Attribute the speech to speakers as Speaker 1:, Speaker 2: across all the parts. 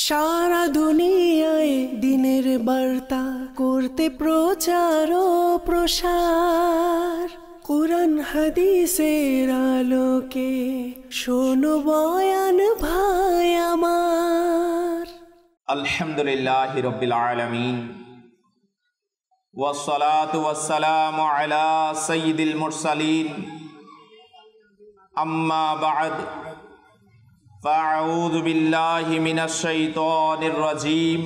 Speaker 1: সারা দুনিয়ায় দিনের বার্তা করতে প্রচার ও প্রসার, কুরআন হাদিসের আলোকে শোনো বয়ান ভাই আমার।
Speaker 2: আলহামদুলিল্লাহি রাব্বিল আলামিন ওয়াসসালাতু ওয়াসসালামু আলা সাইয়্যিদিল মুরসালিন, আম্মা বা'দ, ফাআউযু বিল্লাহি মিনাশ শাইতানির রাজীম।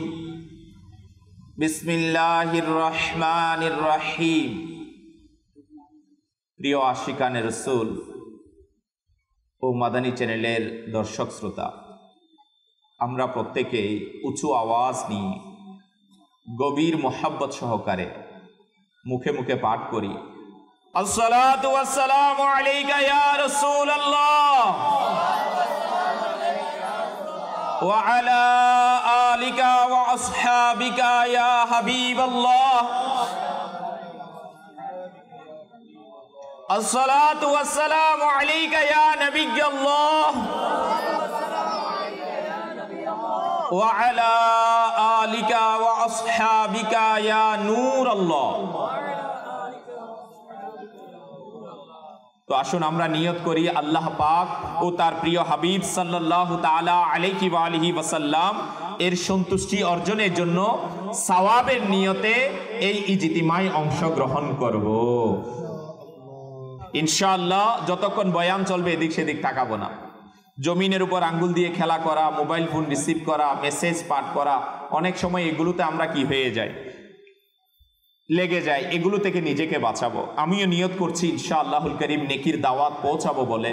Speaker 2: বিসমিল্লাহির রহমানির রহিম। প্রিয় আশিকানে রাসূল ও মাদানী চ্যানেলের দর্শক শ্রোতা, আমরা প্রত্যেকেই উঁচু আওয়াজ নিয়ে গভীর মোহাব্বত সহকারে মুখে মুখে পাঠ করি, আসসালাতু ওয়াসসালামু আলাইকা ইয়া রাসূলুল্লাহ ওয়া আলা আলিকা ওয়া আসহাবিকা ইয়া হাবিবাল্লাহ, আসসালাতু ওয়াসসালামু আলাইকা ইয়া নবিয়্যাল্লাহ ওয়া আলা আলিকা ওয়া আসহাবিকা ইয়া নূরাল্লাহ। তো আসুন আমরা নিয়ত করি আল্লাহ পাক ও তার প্রিয় হাবিব সাল্লাল্লাহু তাআলা আলাইহি ওয়া আলিহি ওয়াসাল্লাম এর সন্তুষ্টি অর্জনের জন্য সওয়াবের নিয়তে এই ইজতিমায় অংশগ্রহণ করব ইনশাআল্লাহ। যতক্ষণ বয়ান চলবে এদিক সেদিক তাকাবো না। জমিনের উপর আঙ্গুল দিয়ে খেলা করা, মোবাইল ফোন রিসিভ করা, মেসেজ পাঠ করা, অনেক সময় এগুলোতে আমরা কি হয়ে যাই, লেগে যায়। এগুলো থেকে নিজেকে বাঁচাবো। আমিও নিয়ত করছি ইনশাআল্লাহুল কারীম নেকির দাওয়াত পৌঁছাবো বলে,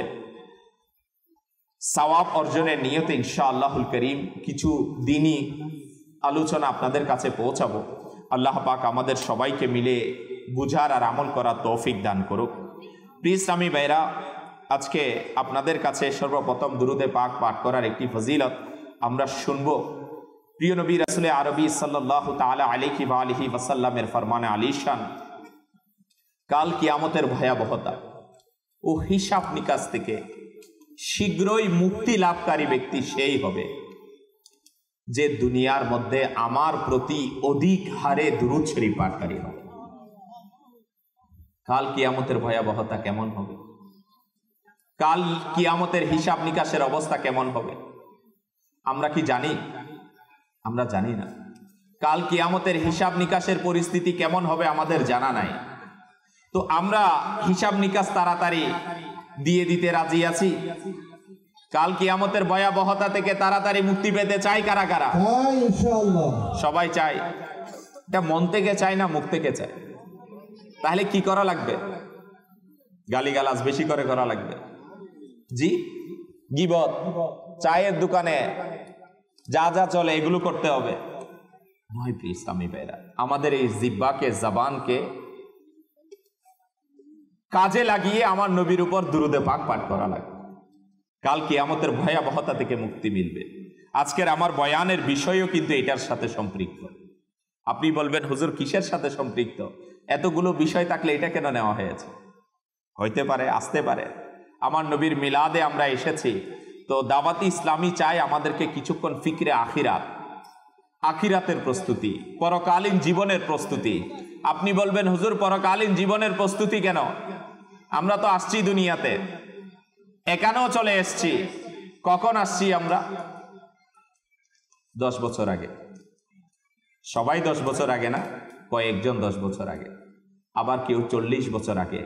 Speaker 2: সওয়াব অর্জনের নিয়তে ইনশাআল্লাহুল কারীম কিছু দিনই আলোচনা আপনাদের কাছে পৌঁছাবো। আল্লাহ পাক আমাদের সবাইকে মিলে বুঝার আর আমল করার তৌফিক দান করুক। প্রিয় ইসলামী ভাইরা, আজকে আপনাদের কাছে সর্বপ্রথম দুরুদে পাক পাঠ করার একটি ফজিলত আমরা শুনব। প্রিয় নবী রাসূলে আরবি সাল্লাল্লাহু তাআলা আলাইহি ওয়া আলিহি ওয়াসাল্লামের ফরমানে আলিশান, কাল কিয়ামতের ভয়াবহতা ও হিসাব নিকাশ থেকে শীঘ্রই মুক্তি লাভকারী ব্যক্তি সেই হবে যে দুনিয়ার মধ্যে আমার প্রতি অধিক হারে দুরূদ শরীফ পাঠকারী হবে। কাল কিয়ামতের ভয়াবহতা কেমন হবে, কাল কিয়ামতের হিসাব নিকাশের অবস্থা কেমন হবে আমরা কি জানি? আমরা জানি না। কাল কিয়ামতের হিসাব নিকাশের পরিস্থিতি কেমন হবে আমাদের জানা নাই। তো আমরা হিসাব নিকাশ তাড়াতাড়ি দিয়ে দিতে রাজি আছি। কাল কিয়ামতের ভয়াবহতা থেকে তাড়াতাড়ি মুক্তি পেতে চাই কারা কারা? সবাই চাই। এটা মন থেকে চাই না মুখ থেকে চাই? তাহলে কি করা লাগবে? গালিগালাজ বেশি করে করা লাগবে। জি, গীবত, চায়ের দোকানে যা যা চলে এগুলো করতে হবে নয়। প্রিয় ইসলামী ভাইরা, আমাদের এই জিহ্বাকে, জবানকে কাজে লাগিয়ে আমার নবীর উপর দুরুদে পাক পাঠ করা লাগবে। কাল কিয়ামতের ভয়াবহতা থেকে মুক্তি মিলবে। আজকের আমার বয়ানের বিষয়ও কিন্তু এটার সাথে সম্পৃক্ত। আপনি বলবেন হুজুর কিসের সাথে সম্পৃক্ত? এতগুলো বিষয় থাকলে এটা কেন নেওয়া হয়েছে? হইতে পারে, আসতে পারে। আমার নবীর মিলাদে আমরা এসেছি, তো দাওয়াতি ইসলামী চাই আমাদেরকে কিছুক্ষণ ফিকরে আখিরাত, আখিরাতের প্রস্তুতি, পরকালীন জীবনের প্রস্তুতি। আপনি বলবেন হুজুর পরকালীন জীবনের প্রস্তুতি কেন? আমরা তো আসছি দুনিয়াতে, এখানেও চলে এসছি। কখন আসছি আমরা? 10 বছর আগে। সবাই 10 বছর আগে না, কয়েকজন 10 বছর আগে, আবার কেউ 40 বছর আগে,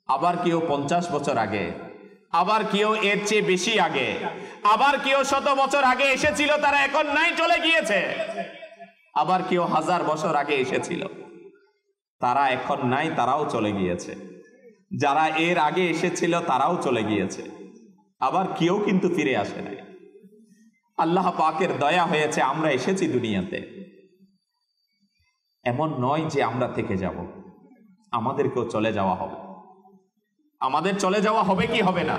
Speaker 2: আবার কেউ 50 বছর আগে, আবার কেউ এর চেয়ে বেশি আগে, আবার কেউ 100 বছর আগে এসেছিল, তারা এখন নাই, চলে গিয়েছে। আবার কেউ 1000 বছর আগে এসেছিল, তারা এখন নাই, তারাও চলে গিয়েছে। যারা এর আগে এসেছিল তারাও চলে গিয়েছে। আবার কেউ কিন্তু ফিরে আসে নাই। আল্লাহ পাকের দয়া হয়েছে আমরা এসেছি দুনিয়াতে। এমন নয় যে আমরা থেকে যাব, আমাদেরকেও চলে যাওয়া হবে। আমাদের চলে যাওয়া হবে কি হবে না?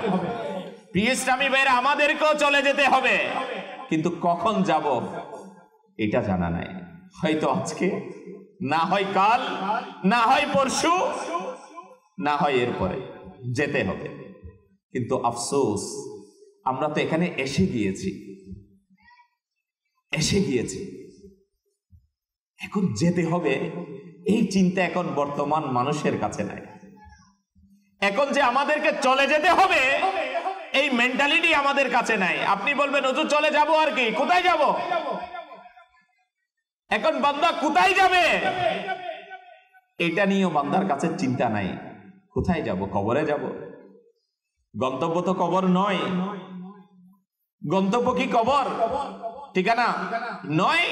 Speaker 2: প্রিয় ইসলামী ভাইরা, আমাদেরকেও চলে যেতে হবে, কিন্তু কখন যাব এটা জানা নাই। হয়তো আজকে, না হয় কাল, না হয় পরশু, না হয় এরপরে যেতে হবে। কিন্তু আফসোস, আমরা তো এখানে এসে গিয়েছি, এসে গিয়েছে, এখন যেতে হবে, এই চিন্তা এখন বর্তমান মানুষের কাছে নাই। এখন যে আমাদেরকে চলে যেতে হবে এই মেন্টালিটি আমাদের কাছে নাই। আপনি বলবেন হুজুর চলে যাব আর কি, কোথায় যাব? এখন বান্দা কোথায় যাবে এটা নিয়েও বান্দার কাছে চিন্তা নাই। কোথায় যাব? কবরে যাব। গন্তব্য তো কবর নয়। গন্তব্য কি কবর? ঠিকানা নয়।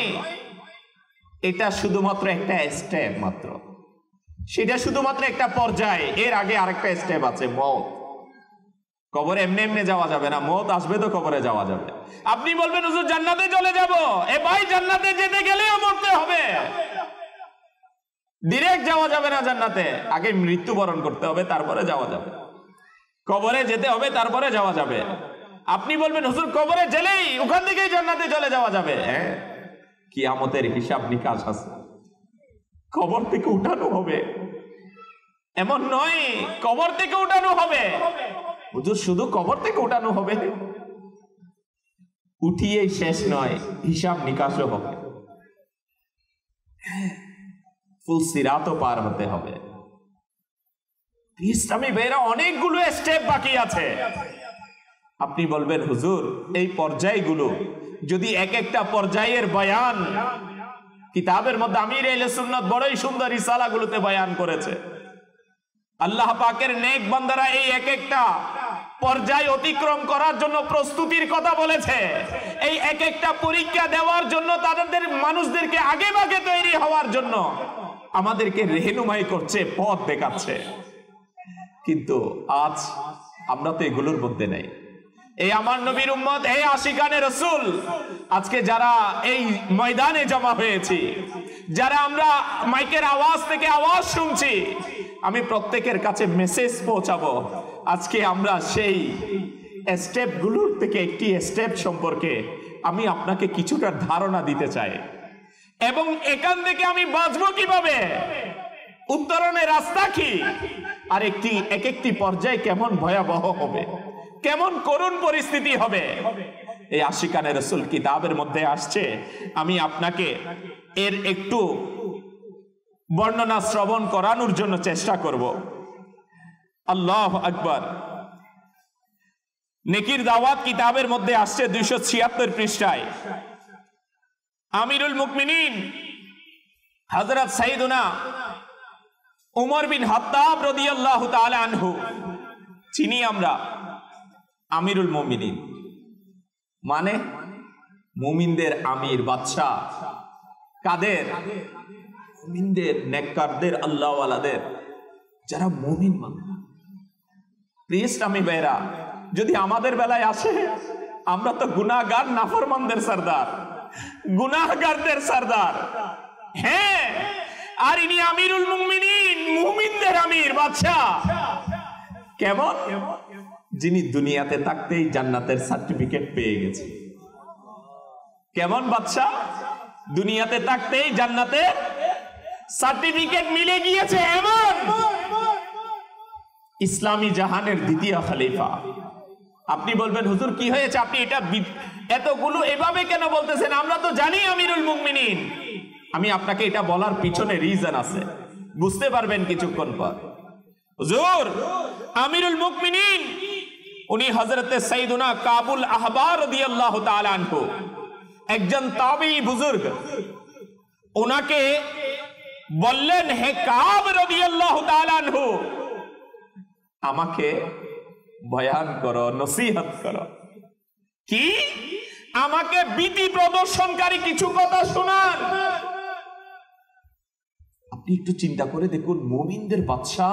Speaker 2: এটা শুধুমাত্র একটা স্টেপ মাত্র, সেটা শুধুমাত্র একটা পর্যায়। এর আগে আরেকটা স্টেপ আছে, মওত। কবরে এমনি এমনি যাওয়া যাবে না, মওত আসবে তো কবরে যাওয়া যাবে। আপনি বলবেন হুজুর জান্নাতে চলে যাব। এ ভাই, জান্নাতে যেতে গেলেও মরতে হবে, ডাইরেক্ট যাওয়া যাবে না জান্নাতে। আগে মৃত্যুবরণ করতে হবে, তারপরে যাওয়া যাবে। কবরে যেতে হবে, তারপরে যাওয়া যাবে। আপনি বলবেন হুজুর কবরে গেলেই ওখান থেকেই জান্নাতে চলে যাওয়া যাবে। হ্যাঁ, কিয়ামতের হিসাব নিকাশ আছে, কবর থেকে উঠানো হবে। এমন নয় কবর থেকে উঠানো হবে হুজুর, শুধু কবর থেকে উঠানো হবে, উঠিয়ে শেষ নয়, হিসাব নিকাশও হবে, ফুল সিরাতও পার হতে হবে। ইসলামী ভাইরা অনেকগুলো স্টেপ বাকি আছে। আপনি বলবেন হুজুর এই পর্যায়গুলো যদি এক একটা পর্যায়ের বয়ান কিতাবের মধ্যে আমির আহলে সুন্নাত বড়ই সুন্দর রিসালাগুলোতে বয়ান করেছে। আল্লাহ পাকের নেক বান্দারা এই এক একটা পর্যায় অতিক্রম করার জন্য প্রস্তুতির কথা বলেছে। এই এক একটা পরীক্ষা দেওয়ার জন্য তাদের মানুষদেরকে আগে ভাগে তৈরি হওয়ার জন্য আমাদেরকে রেহনুমাই করছে, পথ দেখাচ্ছে। কিন্তু আজ আমরা তো এগুলোর মধ্যে নেই। এই আমার নবীর উম্মত, এই আশিকানে রাসূল, আজকে যারা এই ময়দানে জমা হয়েছি, যারা আমরা মাইকের আওয়াজ থেকে আওয়াজ শুনছি, আমি প্রত্যেকের কাছে মেসেজ পৌঁছাবো। আজকে আমরা সেই স্টেপগুলোর থেকে একটি স্টেপ সম্পর্কে আমি আপনাকে কিছুটা ধারণা দিতে চাই, এবং এখান থেকে আমি বাঁচবো কিভাবে, উত্তরণের রাস্তা কি, আর এক একটি পর্যায়ে কেমন ভয়াবহ হবে, কেমন করুণ পরিস্থিতি হবে। এই আশিকানে রাসূল কিতাবের মধ্যে আসছে। আমি আপনাকে এর একটু বর্ণনা শ্রবণ করানোর জন্য চেষ্টা করব। আল্লাহু আকবার। নেকির দাওয়াত কিতাবের মধ্যে আসছে 276 পৃষ্ঠায়। আমিরুল মুমিনিন হযরত সাইয়্যিদুনা উমর বিন খাত্তাব রাদিয়াল্লাহু তাআলা আনহু, চিনি আমরা আমিরুল মুমিনিন মানে মুমিনদের আমির, বাদশা। কাদের? মুমিনদের, নেককারদের, আল্লাহওয়ালাদের, যারা মুমিন মানুষ। প্রিয় ইসলামী ভাইরা, যদি আমাদের বেলায় আসে, আমরা তো গুনাহগার, নাফরমানদের সরদার, গুনাহগারদের সরদার। হ্যাঁ, আর ইনি আমিরুল মুমিনিন, মুমিনদের আমির, বাদশা। কেমন? যিনি দুনিয়াতে থাকতেই জান্নাতের সার্টিফিকেট পেয়ে গেছে। কেমন বাদশা? দুনিয়াতে থাকতেই জান্নাতের সার্টিফিকেট মিলে গিয়েছে। এমন ইসলামী জাহানের দ্বিতীয় খলিফা। আপনি বলবেন হুজুর কি হয়েছে, আপনি এটা এতগুলো এভাবে কেন বলতেছেন? আমরা তো জানি আমিরুল মুমিনিন। আমি আপনাকে এটা বলার পিছনে রিজন আছে, বুঝতে পারবেন কিছুক্ষণ পর। হুজুর আমিরুল মুমিনিন উনি হযরতে সাইয়্যিদুনা কাবুল আহবার রাদিয়াল্লাহু তাআলা আনহু, একজন তাবেঈ বুজুর্গ। ওনাকে বললেন, হে কাব রাদিয়াল্লাহু তাআলা আনহু, আমাকে বয়ান করো, নসিহত করো। কি? আমাকে ভীতি প্রদর্শনকারী কিছু কথা শোনান। আপনি একটু চিন্তা করে দেখুন, মুমিনদের বাদশা,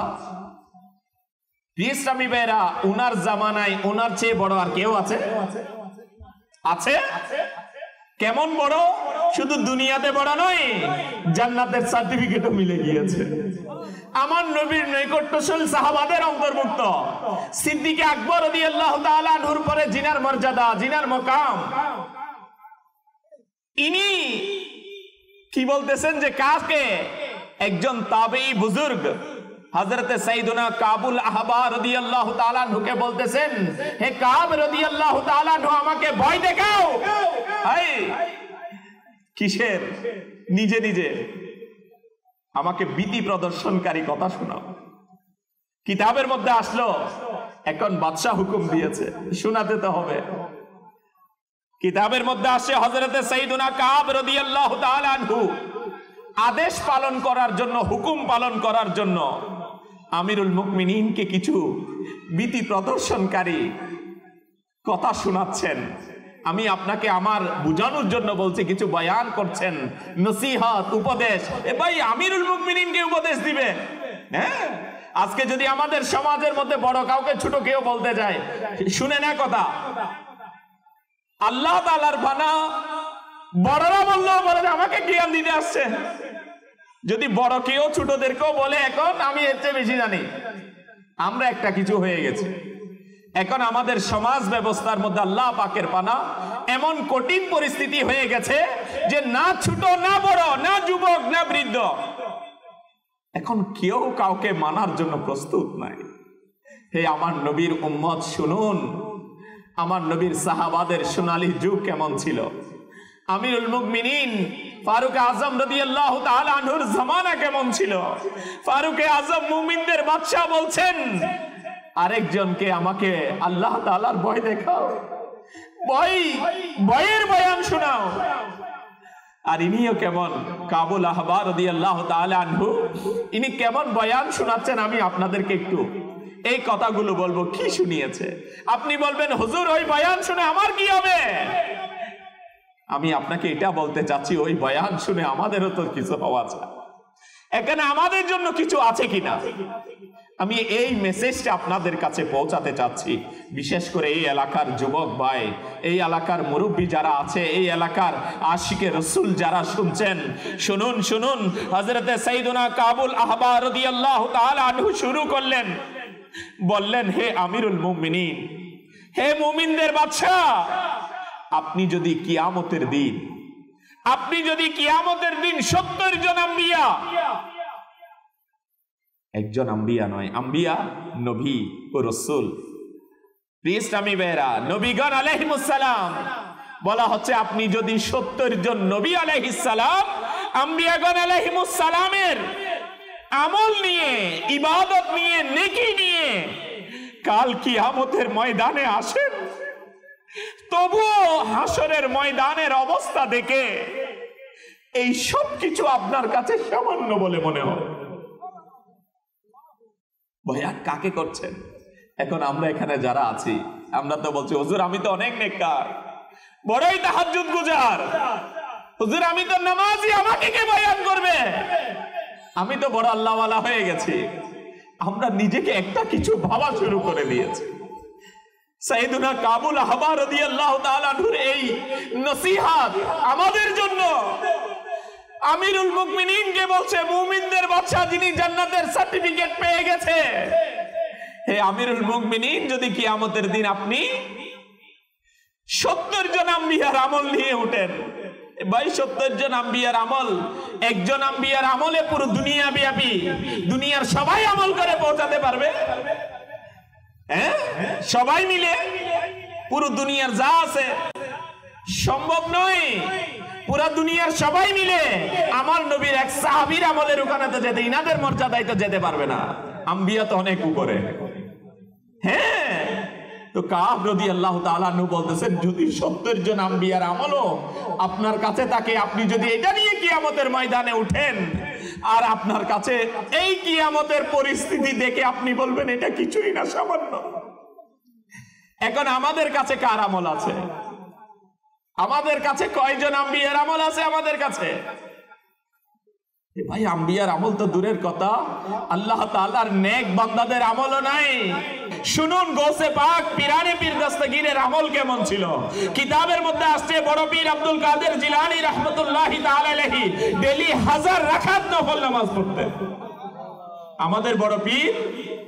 Speaker 2: ইসলামী ভাইরা, উনার জামানায় উনার চেয়ে বড় আর কেউ আছে? আছে? কেমন বড়? শুধু দুনিয়াতে বড় নয়, জান্নাতের সার্টিফিকেটও মিলে গিয়েছে। আমার নবীর নৈকট্যশীল সাহাবাদের অন্তর্ভুক্ত। সিদ্দিক আকবর রাদিয়াল্লাহু তাআলা আনহুর পরে জিনার মর্যাদা, জিনার মাকাম। ইনি কি বলতেছেন যে কাকে? একজন তাবেঈ বুজুর্গ হযরতে সাইয়্যিদুনা কাবুল আহবার রাদিয়াল্লাহু তাআলা আনহুকে বলতেছেন, হে কাব রাদিয়াল্লাহু তাআলা আনহু, আমাকে ভয় দেখাও। কিসের? নিজে নিজে আমাকে ভীতি প্রদর্শনকারী কথা শোনাও। কিতাবের মধ্যে আসলো, এখন বাদশাহ হুকুম দিয়েছে, শোনাতে তো হবে। কিতাবের মধ্যে আসে হযরতে সাইয়্যিদুনা কাব রাদিয়াল্লাহু তাআলা আনহু আদেশ পালন করার জন্য, হুকুম পালন করার জন্য আমিরুল মুমিনিনকে কিছু ভীতি প্রদর্শনকারী কথা শোনাচ্ছেন। আমি আপনাকে আমার বুঝানোর জন্য বলছি, কিছু বয়ান করছেন, নসিহত, উপদেশ। ভাই আমিরুল মুমিনিনকে উপদেশ দিবে? হ্যাঁ, আজকে যদি আমাদের সমাজের মধ্যে বড় কাউকে ছোট কেউ বলতে যায়, শুনে না কথা, আল্লাহ তাআলার বানা বড়রা বললেও বলে আমাকে জ্ঞান দিতে আসছে। যদি বড় কেউ ছোটদেরকেও বলে এখন আমি এর চেয়ে বেশি জানি, আমরা একটা কিছু হয়ে গেছে। এখন আমাদের সমাজ ব্যবস্থার মধ্যে আল্লাহ পাকের পানা এমন কঠিন পরিস্থিতি হয়ে গেছে যে না ছোট না বড়, না যুবক না বৃদ্ধ, এখন কেউ কাউকে মানার জন্য প্রস্তুত নাই। হে আমার নবীর উম্মত শুনুন, আমার নবীর সাহাবাদের সোনালী যুগ কেমন ছিল। আমিরুল মুমিনিন ফারুক আজম রাদিয়াল্লাহু তাআলা আনহুর জামানা কেমন ছিল। ফারুক আজম মুমিনদের বাদশা বলছেন, আরেকজনকে আমাকে আল্লাহ তাআলার ভয় দেখাও, ভয়ের বয়ান শোনাও। আর ইনিও কেমন, কাবুল আহবার রাদিয়াল্লাহু তাআলা আনহু, ইনি কেমন বয়ান শোনাচ্ছেন আমি আপনাদেরকে একটু এই কথাগুলো বলবো। কি শুনিয়েছে? আপনি বলবেন হুজুর ওই বয়ান শুনে আমার কি হবে? আমি আপনাকে এটা বলতে চাচ্ছি, ওই বয়ান শুনে আমাদেরও তো কিছু হওয়া চাই, এখানে আমাদের জন্য কিছু আছে কিনা। আমি এই মেসেজটা আপনাদের কাছে পৌঁছাতে চাচ্ছি, বিশেষ করে এই এলাকার যুবক ভাই, এই এলাকার মুরব্বী যারা আছে, এই এলাকার আশিকে রসুল যারা শুনছেন, শুনুন শুনুন। হযরতে সাইয়্যিদুনা কাবুল আহবার রাদিয়াল্লাহু তাআলা আনহু শুরু করলেন, বললেন, হে আমিরুল মুমিনিন, হে মুমিনদের বাদশা, আপনি যদি কিয়ামতের দিন 70 জন আম্বিয়া, একজন আম্বিয়া নয়, আম্বিয়া নবী ও রাসূল, ইসলামী বেরা নবীগণ আলাইহিমুস সালাম, বলা হচ্ছে আপনি যদি 70 জন নবী আলাইহিস সালাম, আম্বিয়াগণ আলাইহিমুস সালামের আমল নিয়ে, ইবাদত নিয়ে, নেকি নিয়ে কাল কিয়ামতের ময়দানে আসেন, তবুও হাসরের ময়দানের অবস্থা দেখে এই সব কিছু আপনার কাছে সামান্য বলে মনে হয়। ভয়া কাকে করছেন? এখন আমরা এখানে যারা আছি, আমরা তো বলছি হুজুর আমি তো অনেক নেককার, বড়ই তাহাজ্জুদ গুজার, হুজুর আমি তো নামাজি, আমাকে কে বয়ান করবে? আমি তো বড় আল্লাহওয়ালা হয়ে গেছি। আমরা নিজেকে একটা কিছু ভাবা শুরু করে দিয়েছি। সাইয়্যিদুনা কাবুল আহবার রাদিয়াল্লাহু তাআলা আনহুর এই নসিহত আমাদের জন্য। আমিরুল মুমিনিনকে বলছে, মুমিনদের বাদশা যিনি জান্নাতের সার্টিফিকেট পেয়ে গেছে, হে আমিরুল মুমিনিন, যদি কিয়ামতের দিন আপনি 70 জন আম্বিয়ার আমল নিয়ে উঠেন, ভাই 70 জন আম্বিয়ার আমল, একজন আম্বিয়ার আমলে পুরো দুনিয়া ব্যাপী দুনিয়ার সবাই আমল করে পৌঁছাতে পারবে? হ্যাঁ, সবাই মিলে পুরো দুনিয়ার যা আছে সম্ভব নয়। পুরা দুনিয়ার সবাই মিলে আমার নবীর এক সাহাবীর আমলের ওখানে তো যেতে, ইনাদের মর্যাদায় তো যেতে পারবে না, আম্বিয়া তো অনেক উপরে। হ্যাঁ, তো কাব রাদিয়াল্লাহু তাআলা আনহু বলতেছেন, যদি 70 জন আম্বিয়ার আমলও আপনার কাছে থাকে, আপনি যদি এটা নিয়ে কিয়ামতের ময়দানে উঠেন, আর আপনার কাছে এই কিয়ামতের পরিস্থিতি দেখে আপনি বলবেন এটা কিছুই না, সামান্য। এখন আমাদের কাছে কার আমল আছে? আমাদের কাছে কয়জন আম্বিয়ার আমল আছে? আমাদের কাছে ভাই আম্বিয়ার আমল তো দূরের কথা, আল্লাহ তাআলার নেক বান্দাদের আমলও নাই। শুনুন গৌসে পাক পিরানে পীর দস্তগীরের আমল কেমন ছিল। কিতাবের মধ্যে আসছে, বড় পীর আব্দুল কাদের জিলানী রাহমাতুল্লাহি তাআলা আলাইহি ডেইলি 1000 রাকাত নফল নামাজ পড়তেন। আমাদের বড় পীর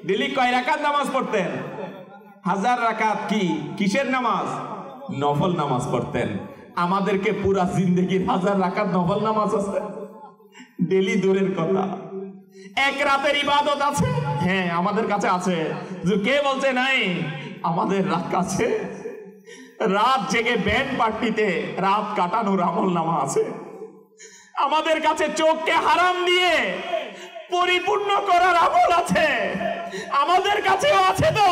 Speaker 2: ডেইলি কয় রাকাত নামাজ পড়তেন? 1000 রাকাত। কি কিসের নামাজ? নফল নামাজ পড়তেন। আমাদেরকে পুরা জিন্দেগির 1000 রাকাত নফল নামাজ আছে? ডেলি দূরের কথা, এক রাতের ইবাদত আছে? হ্যাঁ, আমাদের কাছে আছে। কে বলছে নাই? আমাদের কাছে রাত জেগে ব্যান্ড পার্টিতে রাত কাটানোর আমল নামা আছে। আমাদের কাছে চোখকে হারাম দিয়ে পরিপূর্ণ করার আমল আছে, আমাদের কাছেও আছে। তো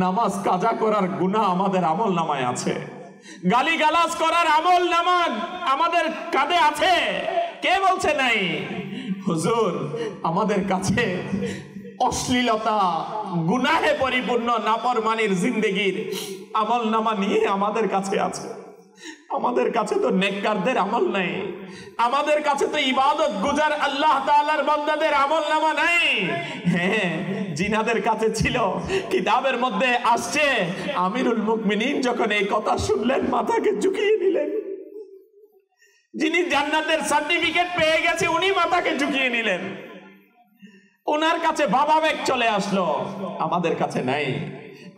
Speaker 2: নামাজ কাজা করার গুনাহ আমাদের আমল নামায় আছে, গালিগালাজ করার আমল নামা আমাদের কাঁধে আছে। কে বলছে নাই? হুজুর, আমাদের কাছে অশ্লীলতা, গুনাহে পরিপূর্ণ নাফরমানির জিন্দেগির আমল নামা নিয়ে আমাদের কাছে আছে। আমাদের কাছে তো নেককারদের আমল নাই, আমাদের কাছে তো ইবাদত গুজার আল্লাহ তাআলার বান্দাদের আমল নামা নাই। হ্যাঁ, জিনাদের কাছে ছিল। কিতাবের মধ্যে আসছে, আমিরুল মুমিনিন যখন এই কথা শুনলেন মাথাকে ঝুঁকিয়ে নিলেন। যিনি জান্নাতের সার্টিফিকেট পেয়ে গেছে উনি মাথাকে ঝুঁকিয়ে নিলেন। ওনার কাছে ভাবাবেগ চলে আসলো, আমাদের কাছে নাই।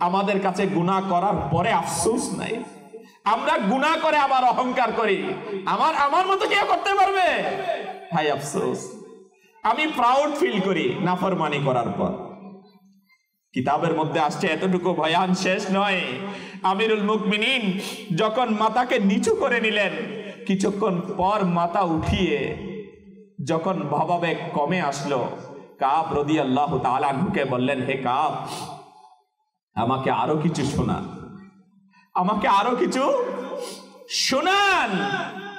Speaker 2: আমাদের কাছে গুনাহ করার পরে আফসোস নাই। আমরা গুনাহ করে আবার অহংকার করি, আমার মতো কেউ করতে পারবে? হাই আফসোস। আমি প্রাউড ফিল করি নাফরমানি করার পর। কিতাবের মধ্যে আসছে, এতটুকু বয়ান শেষ নয়। আমিরুল মুমিনিন যখন মাথাকে নিচু করে নিলেন, কিছুক্ষণ পর মাথা উঠিয়ে যখন ভাবাবেগ কমে আসলো, কাব রাদিয়াল্লাহু তাআলা আনহুকে বললেন, হে কাব, আমাকে আরো কিছু শোনান, আমাকে আরো কিছু শোনান।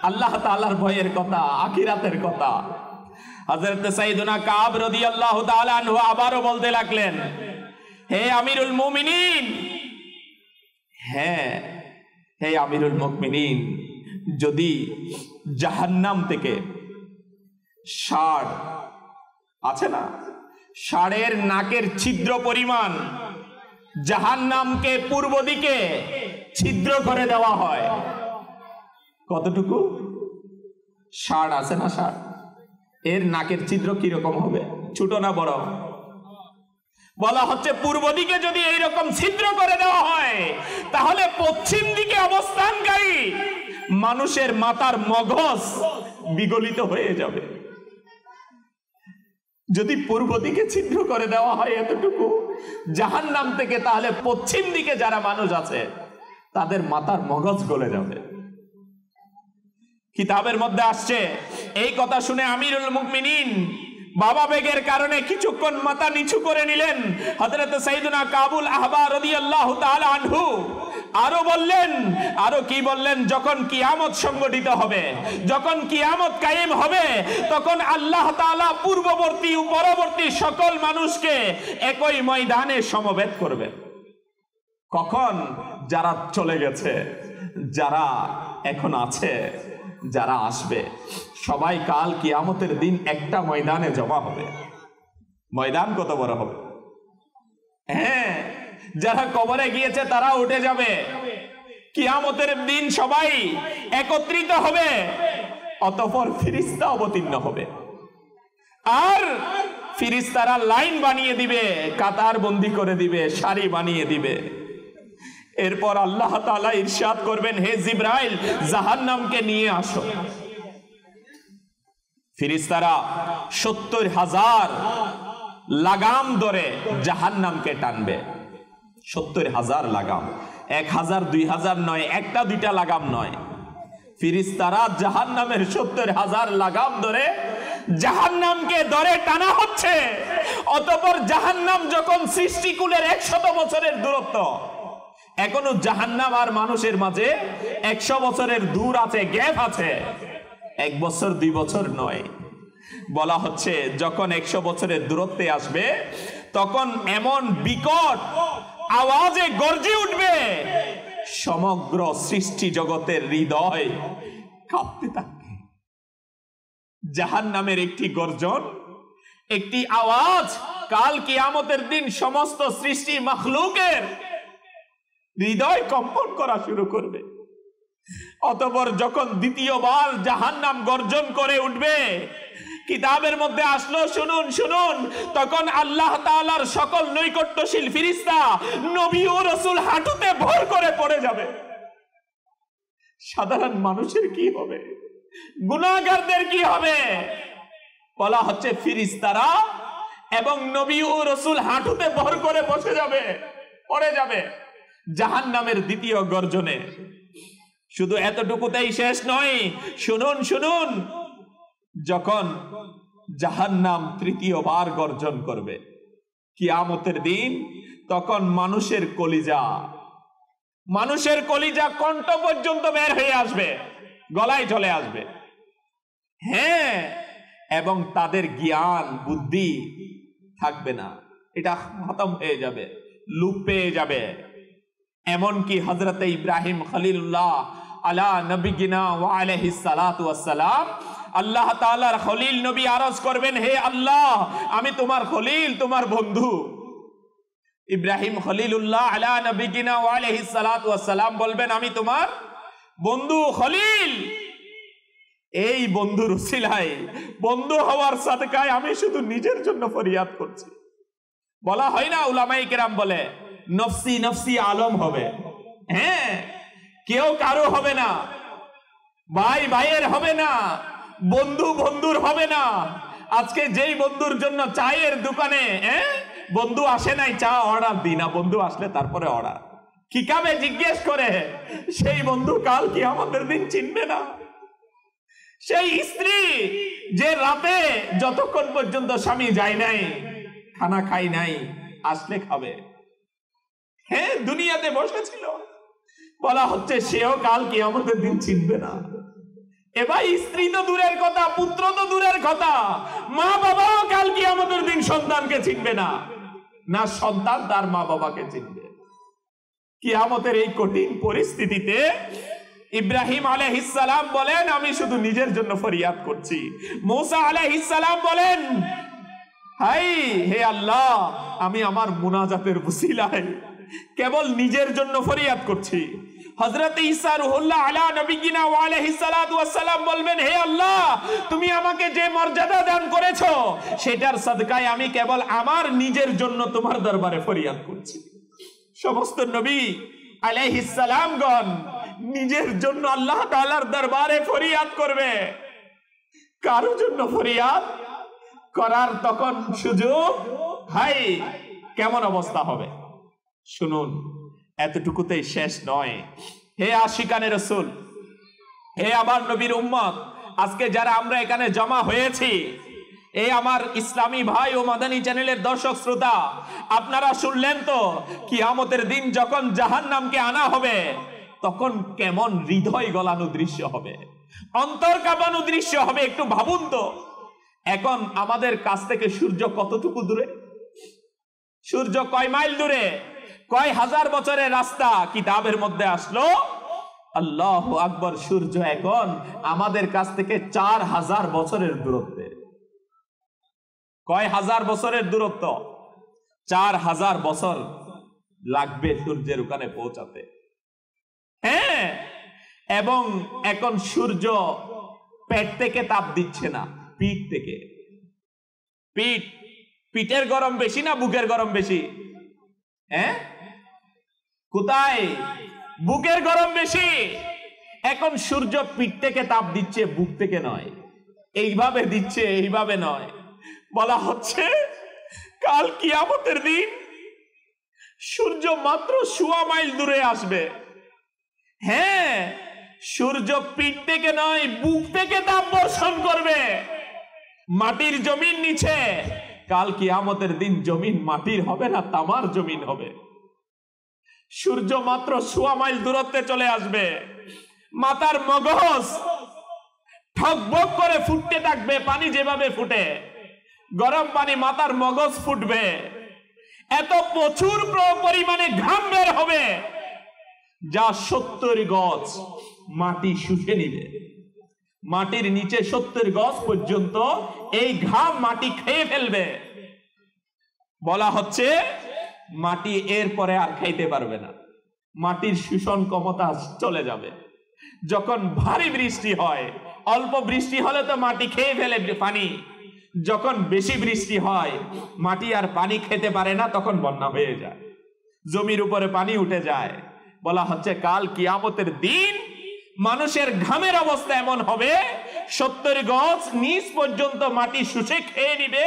Speaker 2: আল্লাহ তাআলার ভয়ের কথা, আখিরাতের কথা। হযরত সাইয়েদুনা কাব রাদিয়াল্লাহু তাআলা আনহু আবারো বলতে লাগলেন, হে আমিরুল মুমিনিন, হ্যাঁ হে আমিরুল মুমিনিন, যদি জাহান্নাম থেকে ষাঁড় আছে না, ষাঁড়ের নাকের ছিদ্র পরিমাণ জাহান্নামকে পূর্ব দিকে ছিদ্র করে দেওয়া হয়, কতটুকু? ষাঁড় আছে না, ষাঁড়, এর নাকের ছিদ্র কিরকম হবে? ছোট না বড়? বলা হচ্ছে পূর্ব দিকে যদি এইরকম ছিদ্র করে দেওয়া হয়, তাহলে পশ্চিম দিকে অবস্থানকারী মানুষের মাথার মগজ বিগলিত হয়ে যাবে। যদি পূর্ব দিকে ছিদ্র করে দেওয়া হয় এতটুকু জাহান্নাম থেকে, তাহলে পশ্চিম দিকে যারা মানুষ আছে তাদের মাথার মগজ গলে যাবে। কিতাবের মধ্যে আসছে, এই কথা শুনে আমিরুল মুমিনিন ভাবাবেগের কারণে কিছুক্ষণ মাথা নিচু করে নিলেন। হযরত সাইয়েদুনা কাবুল আহবার রাদিয়াল্লাহু তাআলা আনহু আরো বললেন, আরো কি বললেন? যখন কিয়ামত সংগঠিত হবে, যখন কিয়ামত কায়েম হবে, তখন আল্লাহ তাআলা পূর্ববর্তী ও পরবর্তী সকল মানুষকে একই ময়দানে সমবেত করবে। কখন? যারা চলে গেছে, যারা এখন আছে, যারা আসবে, সবাই কাল কিয়ামতের দিন একটা ময়দানে জমা হবে। ময়দান কত বড় হবে! হ্যাঁ, যারা কবরে গিয়েছে তারা উঠে যাবে, কিয়ামতের দিন সবাই একত্রিত হবে, অতঃপর ফেরেশতা অবতীর্ণ হবে, আর ফেরেশতারা লাইন বানিয়ে দিবে, কাতার বন্দি করে দিবে, সারি বানিয়ে দিবে। এরপর আল্লাহ তাআলা ইরশাদ করবেন, হে জিবরাইল, জাহান্নামকে নিয়ে আসো। ফেরেশতারা ৭০,০০০ লাগাম ধরে জাহান্নামকে টানবে। ৭০,০০০ লাগাম, ১,০০০ ২,০০০ নয়, একটা দুইটা লাগাম নয়। ফেরেশতারা জাহান্নামের ৭০,০০০ লাগাম ধরে জাহান্নামকে ধরে টানা হচ্ছে। অতঃপর জাহান্নাম যখন সৃষ্টিকুলের ১০০ বছরের দূরত্ব, এখনো জাহান্নাম আর মানুষের মাঝে ১০০ বছরের দূর আছে, গ্যাপ আছে, ১ বছর ২ বছর নয়। বলা হচ্ছে যখন ১০০ বছরের দূরত্বে আসবে, তখন এমন বিকট আওয়াজে গর্জে উঠবে, সমগ্র সৃষ্টি জগতের হৃদয় কাঁপতে থাকবে। জাহান্নামের একটি গর্জন, একটি আওয়াজ কাল কিয়ামতের দিন সমস্ত সৃষ্টি মাখলুকের হৃদয় কম্পন করা শুরু করবে। অতঃপর যখন দ্বিতীয়বার জাহান্নাম গর্জন করে উঠবে, কিতাবের মধ্যে আসলো, শুনুন শুনুন, তখন আল্লাহ তাআলার সকল নৈকট্যশীল ফেরেশতা, নবী ও রাসূল হাঁটুতে ভর করে পড়ে যাবে। সাধারণ মানুষের কি হবে? গুনাহগারদের কি হবে? বলা হচ্ছে ফেরেশতারা এবং নবী ও রাসূল হাঁটুতে ভর করে বসে যাবে, পড়ে যাবে জাহান্নামের দ্বিতীয় গর্জনে। শুধু এতটুকুতেই শেষ নয়, শুনুন শুনুন, যখন জাহান্নাম তৃতীয়বার গর্জন করবে কিয়ামতের দিন, তখন মানুষের কলিজা কণ্ঠ পর্যন্ত বের হয়ে আসবে, গলায় চলে আসবে। হ্যাঁ, এবং তাদের জ্ঞান বুদ্ধি থাকবে না, এটা খতম হয়ে যাবে, লুপ পেয়ে যাবে। এমনকি হযরতে ইব্রাহিম খলিলুল্লাহ আলা নবিয়িনা ওয়া আলাইহিস সালাতু ওয়াস সালাম, আল্লাহ তাআলার খলিল নবী আরজ করবেন, হে আল্লাহ, আমি তোমার খলিল, তোমার বন্ধু। ইব্রাহিম খলিলুল্লাহ আলা নবিয়িনা ওয়া আলাইহিস সালাতু ওয়াস সালাম বলবেন, আমি তোমার বন্ধু খলিল। এই বন্ধুর উসিলায়, বন্ধু হওয়ার সাদকায় আমি শুধু নিজের জন্য ফরিয়াদ করছি। বলা হয় না, উলামায়ে কেরাম বলে নফসি নফসি আলম হবে। হ্যাঁ, কেউ কারো হবে না, ভাই ভাইয়ের হবে না, বন্ধু বন্ধুর হবে না। আজকে যেই বন্ধুর জন্য চায়ের দোকানে বন্ধু আসে নাই, চা অর্ডার দিই না, বন্ধু আসলে তারপরে অর্ডার কি কাবে জিজ্ঞেস করে, সেই বন্ধু কাল কিয়ামতের দিন চিনবে না। সেই স্ত্রী যে রাতে যতক্ষণ পর্যন্ত স্বামী যায় নাই, খানা খাই নাই, আসলে খাবে। হ্যাঁ, দুনিয়াতে বসেছিল, বলা হচ্ছে সেও কাল কিয়ামতের দিন চিনবে না। এবার স্ত্রী তো দূরের কথা, পুত্র তো দূরের কথা, মা বাবাও কাল কিয়ামতের দিন সন্তানকে চিনবে না, না সন্তান তার মা বাবাকে চিনবে। কিয়ামতের এই কঠিন পরিস্থিতিতে ইব্রাহিম আলাইহিস সালাম বলেন, আমি শুধু নিজের জন্য ফরিয়াদ করছি। মূসা আলাইহিস সালাম বলেন, হাই হে আল্লাহ, আমি আমার মুনাজাতের ওসিলায় কেবল নিজের জন্য ফরিয়াদ করছি। হযরত ঈসা রূহুল্লাহ আলা নবিয়িনা ওয়া আলাইহিস সালাতু ওয়াস সালাম বলবেন, হে আল্লাহ, তুমি আমাকে যে মর্যাদা দান করেছো সেটার সাদকায় আমি কেবল আমার নিজের জন্য তোমার দরবারে ফরিয়াদ করছি। সমস্ত নবী আলাইহিস সালামগণ নিজের জন্য আল্লাহ তাআলার দরবারে ফরিয়াদ করবে। কারোর জন্য ফরিয়াদ করার তখন সুযোগ, হাই কেমন অবস্থা হবে শুনুন। এতটুকুতেই শেষ নয়। হে আশিকানে রাসূল, হে আমার নবীর উম্মত, আজকে যারা আমরা এখানে জমা হয়েছি, এই আমার ইসলামী ভাই ও মাদানী চ্যানেলের দর্শক শ্রোতা, আপনারা শুনলেন তো কিয়ামতের দিন যখন জাহান্নামকে আনা হবে, তখন কেমন হৃদয় গলানো দৃশ্য হবে, অন্তর কাঁপানো দৃশ্য হবে। একটু ভাবুন তো, এখন আমাদের কাছ থেকে সূর্য কতটুকু দূরে, সূর্য কয় মাইল দূরে, কয় হাজার বছরের রাস্তা কিতাবের মধ্যে আসলো। আল্লাহু আকবার, সূর্য এখন আমাদের কাছ থেকে 4000 বছরের দূরত্বে। কয় হাজার বছরের দূরত্ব? 4000 বছর লাগবে সূর্যের ওখানে পৌঁছাতে। হ্যাঁ, এবং এখন সূর্য পেট থেকে তাপ দিচ্ছে না, পিঠ থেকে। পিঠের গরম বেশি না বুকের গরম বেশি? হ্যাঁ, কোথায়? বুকের গরম বেশি। এখন সূর্য পিঠ থেকে তাপ দিচ্ছে, বুক থেকে নয়। এইভাবে দিচ্ছে, এইভাবে নয়। বলা হচ্ছে কাল কিয়ামতের দিন সূর্য মাত্র 1.25 মাইল দূরে আসবে। হ্যাঁ, সূর্য পিঠ থেকে নয়, বুক থেকে তাপ বর্ষণ করবে মাটির জমিন নিচে। কাল কিয়ামতের দিন জমিন মাটির হবে না, তামার জমিন হবে। সূর্য মাত্র 1.25 মাইল দূরত্বে চলে আসবে। মাথার মগজ ঠকবক করে ফুটতে থাকবে, পানি যেভাবে ফুটে, গরম পানি মাথার মগজ ফুটবে। এত প্রচুর পরিমাণে ঘাম বের হবে যা 70 গজ মাটি শুষে নিবে। মাটির নিচে 70 গজ পর্যন্ত এই ঘাম মাটি খেয়ে ফেলবে। বলা হচ্ছে মাটি এরপরে আর খাইতে পারবে না, মাটির শোষণ ক্ষমতা চলে যাবে। যখন ভারী বৃষ্টি হয়, অল্প বৃষ্টি হলে তো মাটি খেয়ে ফেলে পানি, যখন বেশি বৃষ্টি হয় মাটি আর পানি খেতে পারে না, তখন বন্যা হয়ে যায়, জমির উপরে পানি উঠে যায়। বলা হচ্ছে কাল কিয়ামতের দিন মানুষের ঘামের অবস্থা এমন হবে 70 গজ নিচ পর্যন্ত মাটি শুষে খেয়ে নিবে,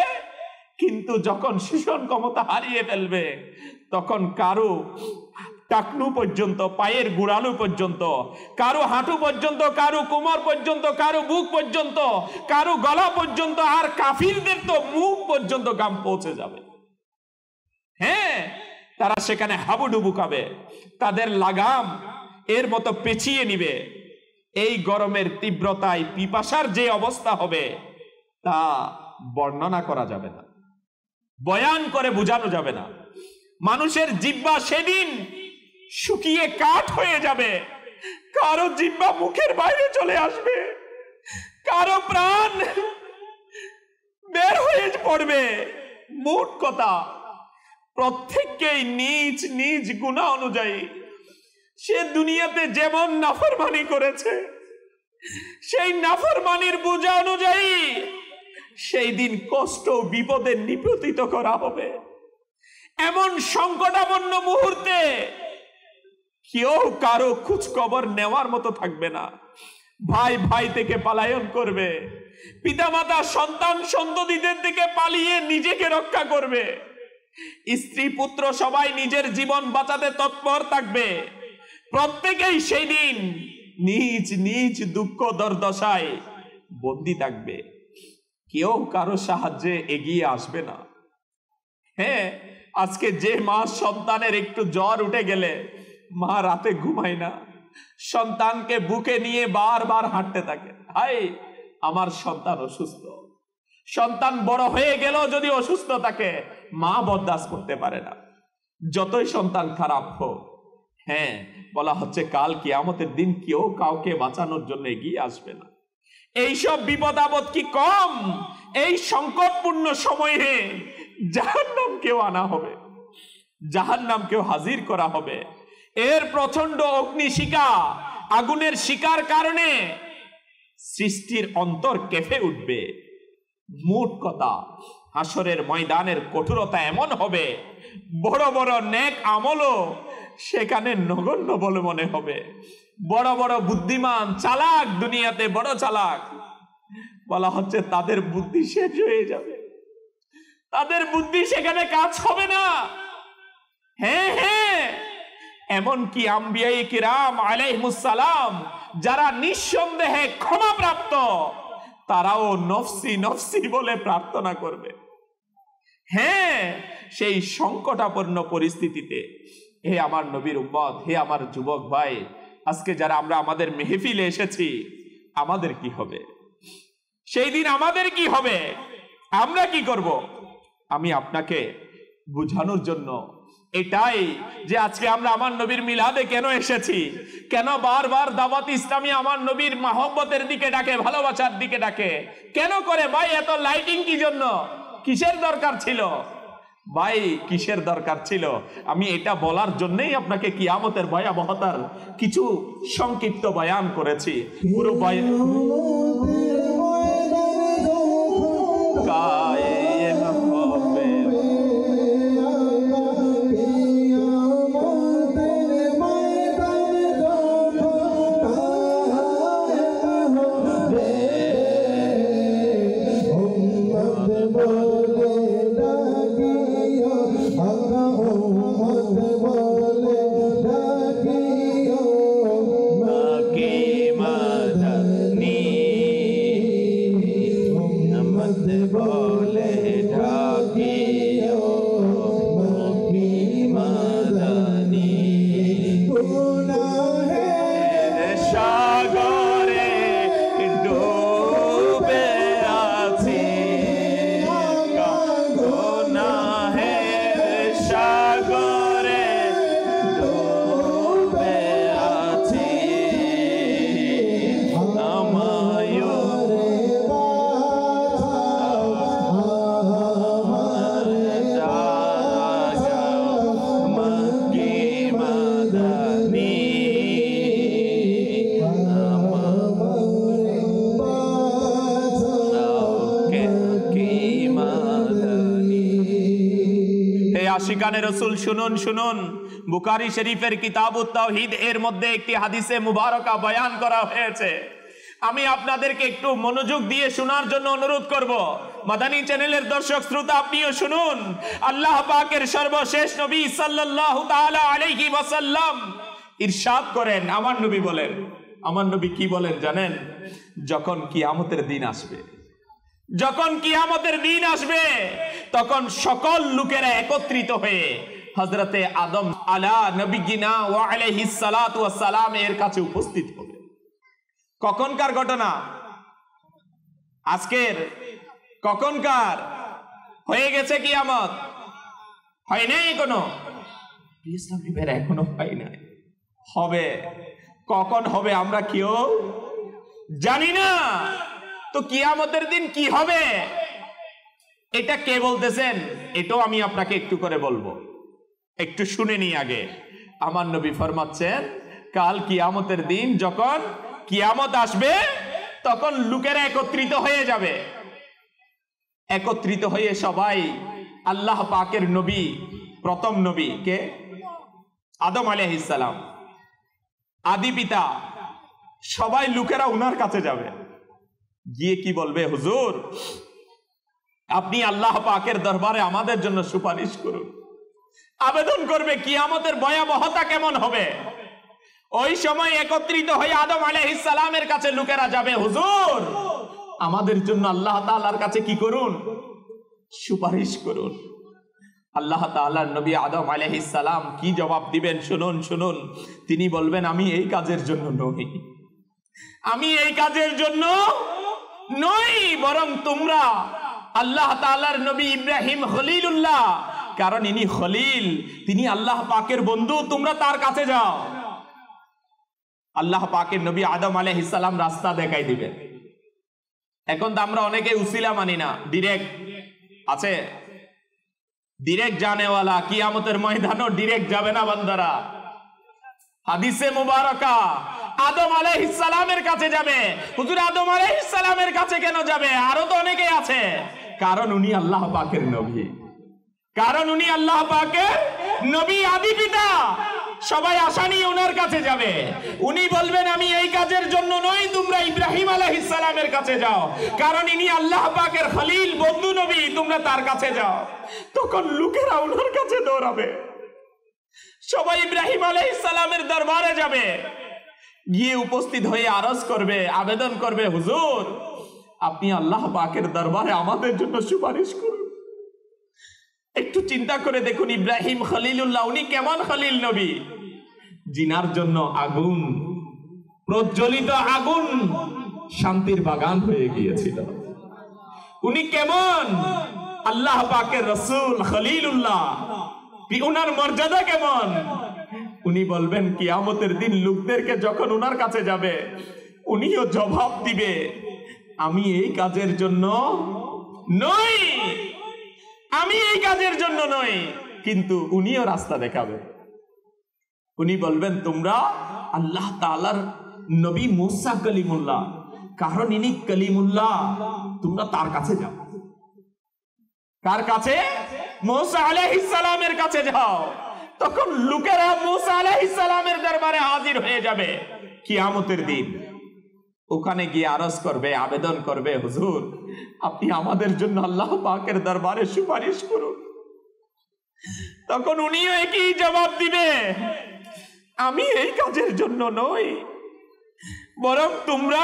Speaker 2: কিন্তু যখন শোষণ ক্ষমতা হারিয়ে ফেলবে তখন কারো টাকনু পর্যন্ত, পায়ের গুড়ালু পর্যন্ত, কারো হাঁটু পর্যন্ত, কারো কোমর পর্যন্ত, কারো বুক পর্যন্ত, কারো গলা পর্যন্ত, আর কাফিরদের তো মুখ পর্যন্ত গাম পৌঁছে যাবে। হ্যাঁ, তারা সেখানে হাবুডুবু খাবে, তাদের লাগাম এর মতো পেঁচিয়ে নিবে। এই গরমের তীব্রতায় পিপাসার যে অবস্থা হবে তা বর্ণনা করা যাবে না, বয়ান করে বোঝানো যাবে না। মানুষের জিহ্বা সেদিন শুকিয়ে কাঠ হয়ে যাবে, কারো জিহ্বা মুখের বাইরে চলে আসবে, কারো প্রাণ বের হয়ে পড়বে। মোট কথা, প্রত্যেককেই নিজ নিজ গুনাহ অনুযায়ী সে দুনিয়াতে যেমন নাফরমানি করেছে সেই নাফরমানির বোঝা অনুযায়ী সেই দিন কষ্ট বিপদে নিপতিত করা হবে। এমন সংকটাপন্ন মুহূর্তে কেউ কারো খোঁজ খবর নেওয়ার মতো থাকবে না। ভাই ভাই থেকে পলায়ন করবে, পিতামাতা সন্তান সন্ততিদের থেকে পালিয়ে নিজেকে রক্ষা করবে, স্ত্রী পুত্র সবাই নিজের জীবন বাঁচাতে তৎপর থাকবে। প্রত্যেকেই সেই দিন নিজ নিজ দুঃখ দুর্দশায় বন্দী থাকবে, কেউ কারো সাহায্যে এগিয়ে আসবে না। হ্যাঁ, আজকে যে মা সন্তানের একটু জ্বর উঠে গেলে মা রাতে ঘুমায় না, সন্তানকে বুকে নিয়ে বারবার হাঁটতে থাকে, হায় আমার সন্তান অসুস্থ। সন্তান বড় হয়ে গেল যদি অসুস্থ থাকে, মা বরদাস্ত করতে পারে না, যতই সন্তান খারাপ হোক। হ্যাঁ, বলা হচ্ছে কাল কিয়ামতের দিন কেউ কাউকে বাঁচানোর জন্য এগিয়ে আসবে না। এইসব বিপদ আপদ কি কম? এই সংকটপূর্ণ সময়ে জাহান্নামকেও আনা হবে, জাহান্নামকেও হাজির করা হবে। এর প্রচন্ড অগ্নিশিখা, আগুনের শিকার কারণে সৃষ্টির অন্তর কেঁপে উঠবে। মোট কথা, হাসরের ময়দানের কঠোরতা এমন হবে, বড় বড় নেক আমলও সেখানে নগণ্য বলে মনে হবে। বড় বড় বুদ্ধিমান চালাক, দুনিয়াতে বড় চালাক, বলা হচ্ছে তাদের বুদ্ধি শেষ হয়ে যাবে, তাদের বুদ্ধি সেখানে কাজ হবে না। হ্যাঁ হ্যাঁ, এমনকি আম্বিয়ায়ে কিরাম আলাইহিমুস সালাম যারা নিঃসন্দেহে ক্ষমাপ্রাপ্ত, তারাও নফসি নফসি বলে প্রার্থনা করবে। হ্যাঁ, সেই সংকটাপন্ন পরিস্থিতিতে হে আমার নবীর উম্মত, হে আমার যুবক ভাই, আজকে যারা আমরা আমাদের মেহফিলে এসেছি, আমাদের কি হবে? সেই দিন আমাদের কি হবে? আমরা কি করব? আমি আপনাকে বুঝানোর জন্য এটাই যে আজকে আমরা আমার নবীর মিলাদে কেন এসেছি, কেন বারবার দাওয়াত ইসলামী আমার নবীর মহব্বতের দিকে ডাকে, ভালোবাসার দিকে ডাকে, কেন করে ভাই? এত লাইটিং কি জন্য? কিসের দরকার ছিল ভাই? কিসের দরকার ছিল? আমি এটা বলার জন্যই আপনাকে কিয়ামতের ভয়াবহতার কিছু সংক্ষিপ্ত বয়ান করেছি। পুরো বয়ান আশিকানে রাসূল শুনুন শুনুন, বুখারী শরীফের কিতাবুত তাওহীদ এর মধ্যে একটি হাদিসে মুবারকা বয়ান করা হয়েছে। আমি আপনাদেরকে একটু মনোযোগ দিয়ে শোনার জন্য অনুরোধ করব। মাদানী চ্যানেলের দর্শক শ্রোতা, আপনিও শুনুন। আল্লাহ পাকের সর্বশেষ নবী সাল্লাল্লাহু তাআলা আলাইহি ওয়াসাল্লাম ইরশাদ করেন, আমার নবী বলেন, আমার নবী কি বলেন জানেন? যখন কিয়ামতের দিন আসবে, যখন কিয়ামতের দিন আসবে, তখন সকল লোকেরা একত্রিত হয়ে হযরতে আদম আলা নবিয়িনা ওয়া আলাইহিস সালাতু ওয়াস সালাম এর কাছে উপস্থিত হবে। কখনকার ঘটনা? আজকের? কখনকার? হয়ে গেছে কিয়ামত? হয় নাই এখনো? এখনো হয় নাই। হবে। কখন হবে আমরা কেউ জানি না। তো কিয়ামতের দিন কি হবে এটা কে বলতেছেন? এটাও আমি আপনাকে একটু করে বলবো, একটু শুনে নি আগে। আমার নবী ফরমাচ্ছেন, কাল কিয়ামতের দিন যখন কিয়ামত আসবে, তখন লোকেরা একত্রিত হয়ে যাবে। একত্রিত হয়ে সবাই আল্লাহ পাকের নবী, প্রথম নবী কে? আদম আলাইহিস সালাম, আদি পিতা। সবাই লোকেরা উনার কাছে যাবে, গিয়ে কি বলবে? হুজুর, আপনি আল্লাহ পাকের দরবারে আমাদের জন্য সুপারিশ করুন। আবেদন করবে কিয়ামতের ভয়াবহতা কেমন হবে। ওই সময় একত্রিত হয়ে আদম আলাইহিস সালামের কাছে লোকেরা যাবে, হুজুর, আমাদের জন্য আল্লাহ তাআলার কাছে কি করুন? সুপারিশ করুন। আল্লাহ তাআলার নবী আদম আলাইহিস সালাম কি জবাব দিবেন শুনুন, শুনুন। তিনি বলবেন, আমি এই কাজের জন্য নই, আমি এই কাজের জন্য নই, বরং তোমরা আল্লাহ তাআলার নবী ইব্রাহিম খলিলুল্লাহ, কারণ ইনি খলিল, তিনি আল্লাহ পাকের বন্ধু, তোমরা তার কাছে যাও। আল্লাহ পাকের নবী আদম আলাইহিস সালাম রাস্তা দেখাই দিবেন। এখন তো আমরা অনেকে উসিলা মানি না, ডিরেক্ট আছে, ডিরেক্ট জানেওয়ালা। কিয়ামতের ময়দানও ডিরেক্ট যাবে না বান্দারা। হাদিসে মুবারকা আদম আলাইহিস সালামের কাছে যাবে। হুজুর, আদম আলাইহিস সালামের কাছে কেন যাবে? আরো তো অনেকেই আছে। কারণ উনি আল্লাহ পাকের নবী, কারণ উনি আল্লাহ পাকের নবী, আদি পিতা। সবাই আশা নিয়ে ওনার কাছে যাবে। উনি বলবেন, আমি এই কাজের জন্য নই, তোমরা ইব্রাহিম আলাইহিস সালামের কাছে যাও, কারণ ইনি আল্লাহ পাকের খলিল, বন্ধু নবী, তোমরা তার কাছে যাও। তখন লোকেরা ওনার কাছে দৌড়াবে, সবাই ইব্রাহিম আলাইহিস সালামের দরবারে যাবে, গিয়ে উপস্থিত হয়ে আরজ করবে, আবেদন করবে, হুজুর, আপনি আল্লাহ পাকের দরবারে আমাদের জন্য সুপারিশ করুন। একটু চিন্তা করে দেখুন, ইব্রাহিম খলিলুল্লাহ, উনি কেমন খলিল নবী? জিনার জন্য আগুন, প্রজ্বলিত আগুন শান্তির বাগান হয়ে গিয়েছিল। উনি কেমন আল্লাহ পাকের রাসূল খলিলুল্লাহ, উনার মর্যাদা কেমন? উনি বলবেন কিয়ামতের দিন লোকদেরকে যখন উনার কাছে যাবে, উনিও জবাব দিবে, আমি এই কাজের জন্য নই, আমি এই কাজের জন্য নই। কিন্তু উনিও রাস্তা দেখাবে। উনি বলবেন, তোমরা আল্লাহ তাআলার নবী মুসা কলিমুল্লাহ, কারণ ইনি কলিমুল্লাহ, তোমরা তার কাছে যাও। কার কাছে? মুসা আলাইহিস সালামের কাছে যাও। তখন লোকেরা মুসা আলাইহিস সালামের দরবারে হাজির হয়ে যাবে কিয়ামতের দিন। ওখানে গিয়ে আরজ করবে, আবেদন করবে, হুজুর, আপনি আমাদের জন্য আল্লাহ পাকের দরবারে সুপারিশ করুন। তখন উনিও একই জবাব দিবে, আমি এই কাজের জন্য নই, বরং তোমরা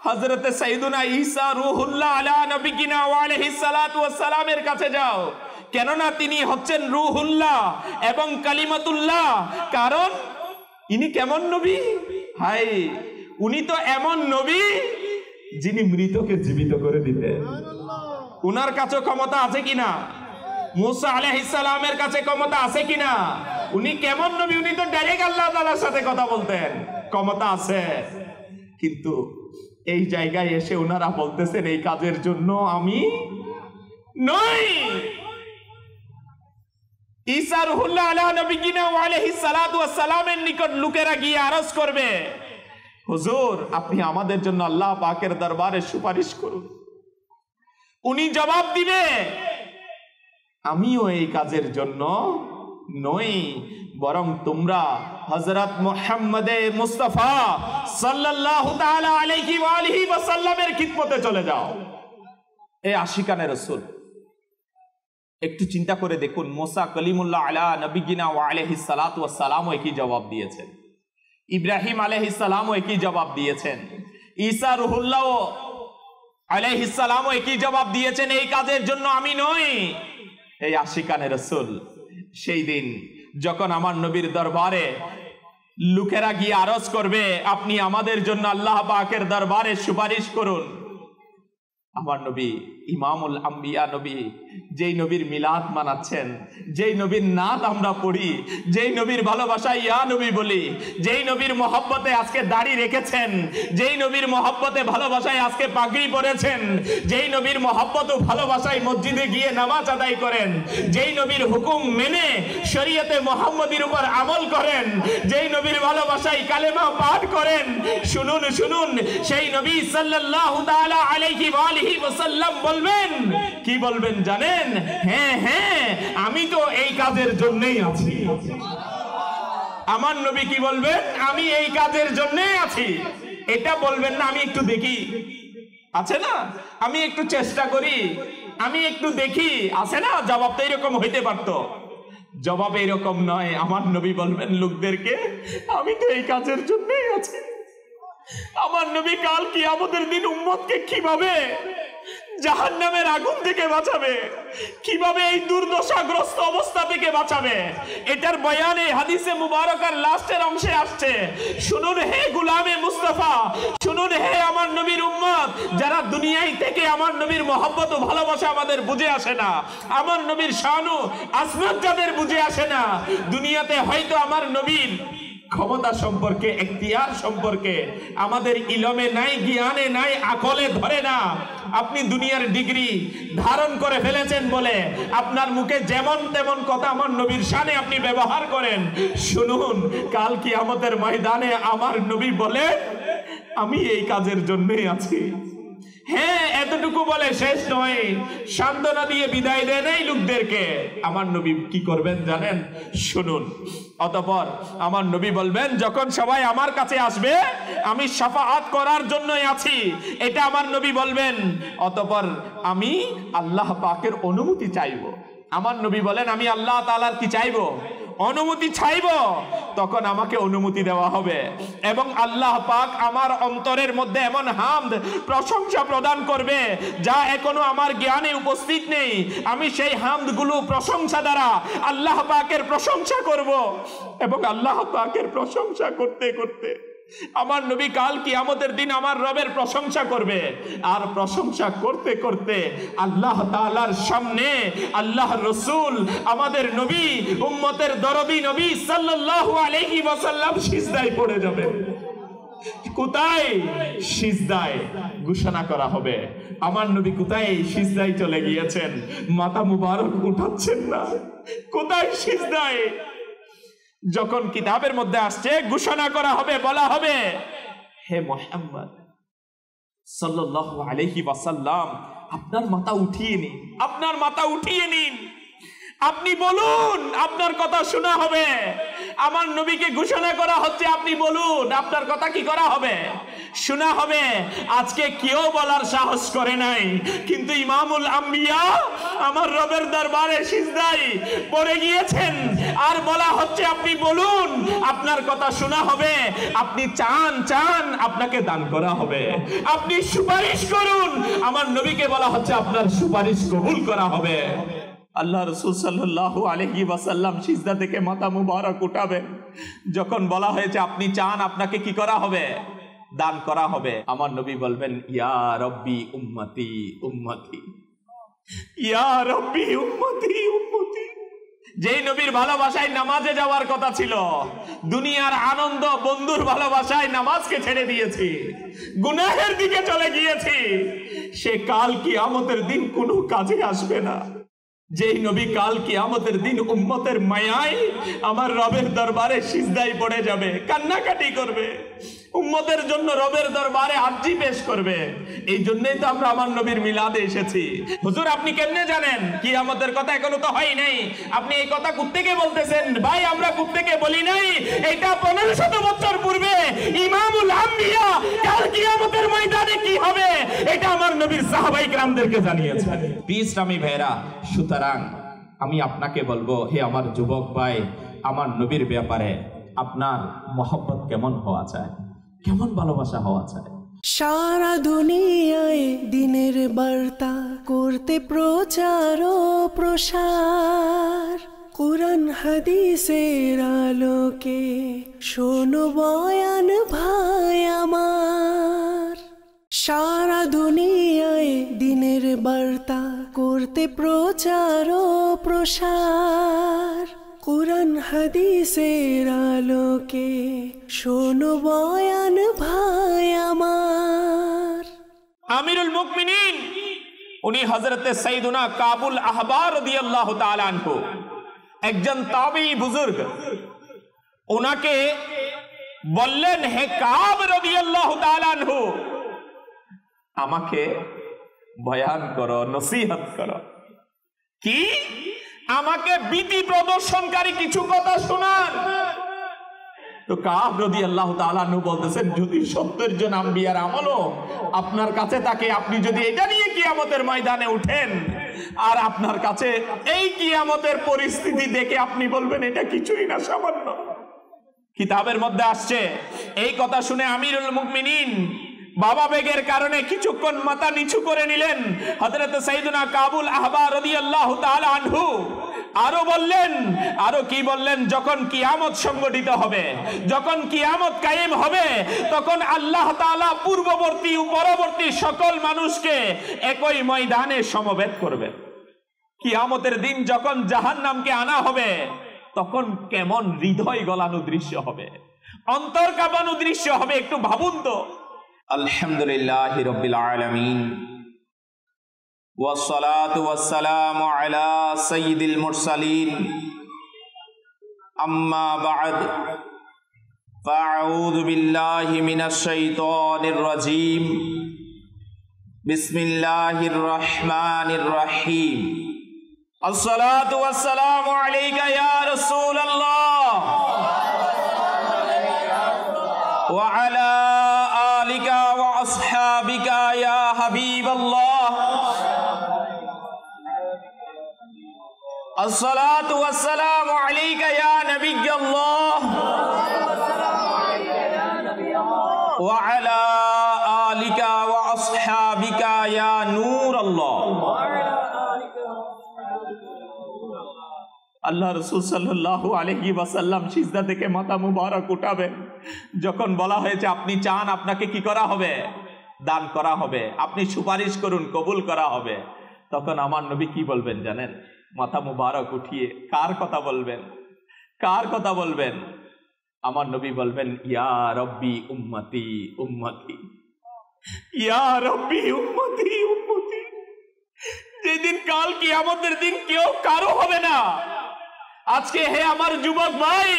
Speaker 2: হযরতে সাইয়্যিদুনা ঈসা রূহুল্লাহ আলা নবিয়িনা ওয়া আলাইহিস সালাতু ওয়াস সালামের কাছে যাও, কেননা তিনি হচ্ছেন রূহুল্লাহ এবং কালিমাতুল্লাহ। কারণ ইনি কেমন নবী? হাই, উনি তো এমন নবী যিনি মৃতকে জীবিত করে দিতেন। উনার কাছে ক্ষমতা আছে কিনা? মুসা আলাইহিস সালামের কাছে ক্ষমতা আছে কিনা? উনি কেমন নবী? উনি তো ডাইরেক্ট আল্লাহ তাআলার সাথে কথা বলতেন, ক্ষমতা আছে। কিন্তু এই জায়গায় এসে ওনারা বলতেছেন, এই কাজের জন্য আমি নই। ঈসা রূহুল্লাহ আলা নবিয়িনা ওয়া আলাইহিস সালাতু ওয়াস সালামের নিকট লোকেরা গিয়ে আরজ করবে, হুজুর, আপনি আমাদের জন্য আল্লাহ পাকের দরবারে সুপারিশ করুন। উনি জবাব দিবে, আমিও এই কাজের জন্য নই, বরং তোমরা হযরত মুহাম্মদে মুস্তাফা সাল্লাল্লাহু তাআলা আলাইহি ওয়া আলিহি ওয়াসাল্লামের খিদমতে চলে যাও। এই আশিকানে রাসূল একটু চিন্তা করে দেখুন, মুসা কলিমুল্লাহ আলা নবিয়িনা ওয়া আলাইহিস সালাতু ওয়াস সালামও একই জবাব দিয়েছেন, ইব্রাহিম আলাইহিস সালামও একই জবাব দিয়েছেন, ঈসা রুহুল্লাহ আলাইহিস সালামও একই জবাব দিয়েছেন, এই কাজের জন্য আমি নই। এই আশিকানে রাসূল সেই দিন যখন আমার নবীর দরবারে লোকেরা গিয়ে আরজ করবে, আপনি আমাদের জন্য আল্লাহ পাকের দরবারে সুপারিশ করুন, আমার নবী ইমামুল আম্বিয়া নবী, যেই নবীর মিলাদ মানাচ্ছেন, যেই নবীর নাত আমরা পড়ি, যেই নবীর ভালোবাসায় ইয়া নবী বলি, যেই নবীর মহব্বতে আজকে দাড়ি রেখেছেন, যেই নবীর মহব্বতে ভালোবাসায় আজকে পাগড়ি পরেছেন, যেই নবীর মহব্বত ও ভালোবাসায় মসজিদে গিয়ে নামাজ আদায় করেন, যেই নবীর হুকুম মেনে শরীয়তে মুহাম্মদীর উপর আমল করেন, যেই নবীর ভালোবাসায় কালেমা পাঠ করেন, শুনুন শুনুন, সেই নবী সাল্লাল্লাহু তাআলা আলাইহি ওয়া আলিহি ওয়াসাল্লাম বলবেন, কি বলবেন জানেন? হ্যাঁ হ্যাঁ, আমি তো এই কাজের জন্যই আছি। আমার নবী কি বলবেন? আমি এই কাজের জন্যই আছি। এটা বলবেন না আমি একটু দেখি, আছে না, আমি একটু চেষ্টা করি, আমি একটু দেখি, আছে না, জবাব তো এরকম হইতে পারতো। জবাব এরকম নয়, আমার নবী বলবেন লোকদেরকে, আমি তো এই কাজের জন্যই আছি। আমার নবী কাল কিয়ামতের দিন উম্মতকে কিভাবে জাহান্নামের আগুন থেকে বাঁচাবে, কিভাবে এই দুর্দশাগ্রস্ত অবস্থা থেকে বাঁচাবে, এটার বয়ানে হাদিসে মুবারকার লাস্টের অংশে আসছে। শুনুন হে গুলামে মুস্তাফা, শুনুন হে আমার নবীর উম্মত, যারা দুনিয়ায় থেকে আমার নবীর মহব্বত ও ভালোবাসা আমাদের বুঝে আসে না, আমার নবীর শানু আসমাত যাদের বুঝে আসে না, দুনিয়াতে হয়তো আমার নবীর ক্ষমতা সম্পর্কে, এখতিয়ার সম্পর্কে আমাদের ইলমে নাই, জ্ঞানে নাই, আকলে ধরে না। আপনি দুনিয়ার ডিগ্রি ধারণ করে ফেলেছেন বলে আপনার মুখে যেমন তেমন কথা আমার নবীর শানে আপনি ব্যবহার করেন। শুনুন, কাল কিয়ামতের ময়দানে আমার নবী বলে, আমি এই কাজের জন্যই আছি। হ্যাঁ, এতটুকু বলে শেষ নয়, সান্ত্বনা দিয়ে বিদায় দেন এই লোকদেরকে। আমার নবী কি করবেন জানেন? শুনুন, অতঃপর আমার নবী বলবেন, যখন সবাই আমার কাছে আসবে আমি শাফাআত করার জন্যই আছি, এটা আমার নবী বলবেন। অতঃপর আমি আল্লাহ পাকের অনুমতি চাইব। আমার নবী বলেন, আমি আল্লাহ তাআলার কি চাইব? অনুমতি চাইব। তখন আমাকে অনুমতি দেওয়া হবে এবং আল্লাহ পাক আমার অন্তরের মধ্যে এমন হামদ, প্রশংসা প্রদান করবে যা এখনো আমার জ্ঞানে উপস্থিত নেই। আমি সেই হামদগুলো প্রশংসা দ্বারা আল্লাহ পাকের প্রশংসা করব এবং আল্লাহ পাকের প্রশংসা করতে করতে আমার নবী কাল কিয়ামতের দিন আমার রবের প্রশংসা করবে। আর প্রশংসা করতে করতে আল্লাহ তাআলার সামনে আল্লাহ রাসূল, আমাদের নবী, উম্মতের দরদি নবী সাল্লাল্লাহু আলাইহি ওয়াসাল্লাম সিজদায় পড়ে যাবে। কোথায়? সিজদায় ঘোষণা করা হবে, আমার নবী কোথায়? সিজদায় চলে গিয়েছেন, মাথা মুবারক উঠাচ্ছেন না। কোথায়? সিজদায়। যখন কিতাবের মধ্যে আসছে ঘোষণা করা হবে, বলা হবে, হে মুহাম্মদ সাল্লাল্লাহু আলাইহি ওয়াসাল্লাম, আপনার মাথা উঠিয়ে নিন, আপনার মাথা উঠিয়ে নিন, আপনি বলুন, আপনার কথা শোনা হবে। আমার নবীকে ঘোষণা করা হচ্ছে, আপনি বলুন, আপনার কথা কি করা হবে? শোনা হবে। আজকে কেউ বলার সাহস করে নাই, কিন্তু ইমামুল আম্বিয়া আমার রবের দরবারে সিজদায় পড়ে গিয়েছেন আর বলা হচ্ছে, আপনি বলুন, আপনার কথা শোনা হবে। আপনি চান চান, আপনাকে দান করা হবে। আপনি সুপারিশ করুন, আমার নবীকে বলা হচ্ছে, আপনার সুপারিশ কবুল করা হবে। আল্লাহ রাসূল সাল্লাল্লাহু আলাইহি ওয়াসাল্লাম সিজদা থেকে মাথা মুবারক উঠাবেন। যখন বলা হয়েছে আপনি চান, আপনাকে কি করা হবে? দান করা হবে। আমার নবী বলবেন, ইয়া রব্বি উম্মতি উম্মতি, ইয়া রব্বি উম্মতি উম্মতি। যেই নবীর ভালোবাসায় নামাজে যাওয়ার কথা ছিল, দুনিয়ার আনন্দ, বন্ধুর ভালোবাসায় নামাজকে ছেড়ে দিয়েছি, গুনাহের দিকে চলে গিয়েছি, সে কাল কিয়ামতের দিন কোনো কাজে আসবে না। যেই নবী কাল কিয়ামতের দিন উম্মতের মায়ায় আমার রবের দরবারে সিজদায় পড়ে যাবে, কান্নাকাটি করবে, উম্মতের জন্য রবের দরবারে আরজি পেশ করবে। এই জন্যই তো আমরা আমার নবীর মিলাদে এসেছি। হুজুর আপনি কেমনে জানেন? কিয়ামতের কথা এখনো তো হয় নাই, আপনি এই কথা কোত্থেকে বলতেছেন? ভাই আমরা কোত্থেকে বলি নাই, এটা 1500 বছর পূর্বে ইমামুল আম্বিয়া কাল কিয়ামতের ময়দানে কি হবে এটা আমার নবীর সাহাবায়ে কেরামদেরকে জানিয়েছেন। ইসলামী ভাইরা, সুতরাং আমি আপনাকে বলবো, হে আমার যুবক ভাই, আমার নবীর ব্যাপারে আপনার মহব্বত কেমন হওয়া চায়, কেমন ভালোবাসা হওয়া চায়।
Speaker 1: সারা দুনিয়ায় দিনের বার্তা করতে প্রচার ও প্রসার, কুরআন হাদিসের আলোকে শোনো বয়ান ভাই আমার। সারা দুনিয়ায় দিনের বার্তা করতে প্রচার ও প্রসার, কুরআন হাদিসের আলোকে শোনো বয়ান ভাই আমার।
Speaker 2: আমিরুল মুমিনিন উনি হযরতে সাইয়্যিদুনা কাবুল আহবার রাদিয়াল্লাহু তাআলা আনহু, একজন তাবেঈ বুজুর্গ। ওনাকে বললেন, হে কাব রাদিয়াল্লাহু তাআলা আনহু, আমাকে বয়ান করো, নসিহত করো। কি? আমাকে ভীতি প্রদর্শনকারী কিছু কথা শোনান। তো কাব রাদিয়াল্লাহু তাআলা আনহু বলতেছেন, যদি সত্তর জন আম্বিয়ার আমলও আপনার কাছে থাকে, আপনি যদি এটা নিয়ে কিয়ামতের ময়দানে উঠেন আর আপনার কাছে এই কিয়ামতের পরিস্থিতি দেখে আপনি বলবেন এটা কিছুই না, সামান্য। কিতাবের মধ্যে আসছে, এই কথা শুনে আমিরুল মুমিনিন বাবা বেগের কারণে কিছুক্ষণ মাথা নিচু করে নিলেন। হযরত সাইয়্যিদুনা কাবুল আহবার রাদিয়াল্লাহু তাআলা আনহু আরো বললেন, আরো কি বললেন? যখন কিয়ামত সংগঠিত হবে, যখন কিয়ামত কায়েম হবে, তখন আল্লাহ তাআলা পূর্ববর্তী ও পরবর্তী সকল মানুষকে একই ময়দানে সমবেত করবেন। কিয়ামতের দিন যখন জাহান্নামকে আনা হবে, তখন কেমন হৃদয় গলানো দৃশ্য হবে, অন্তর কাঁপানো দৃশ্য হবে, একটু ভাবুন তো। আলহামদুলিল্লাহি রাব্বিল আলামিন, ওয়াসসালাতু ওয়াসসালামু আলা সাইয়্যিদিল মুরসালিন, আম্মা বা'দ, ফাআউযু বিল্লাহি মিনাশ শাইতানির রাজীম, বিসমিল্লাহির রহমানির রহিম। আসসালাতু ওয়াসসালামু আলাইকা ইয়া রাসূলুল্লাহ ওয়া আলা আলিকা ওয়া আসহাবিকা ইয়া হাবিবাল্লাহ। আসসালাতু ওয়াসসালামু আলাইকা ইয়া নবিয়্যাল্লাহ ওয়া আলা আলিকা ওয়া আসহাবিকা ইয়া নূরাল্লাহ। আল্লাহ রাসূল সাল্লাল্লাহু আলাইহি ওয়াসাল্লাম সিজদা থেকে মাথা মুবারক উঠাবেন। যখন বলা হয়েছে আপনি চান আপনাকে কি করা হবে? দান করা হবে, আপনি সুপারিশ করুন, কবুল করা হবে, তখন আমার নবী কি বলবেন জানেন? মাথা মুবারক উঠিয়ে কার কথা বলবেন? কার কথা বলবেন? আমার নবী বলবেন, ইয়া রব্বি উম্মতি উম্মতি, ইয়া রব্বি উম্মতি উম্মতি। যেদিন কাল কিয়ামতের দিন কেউ কারো হবে না। আজকে হে আমার যুবক ভাই,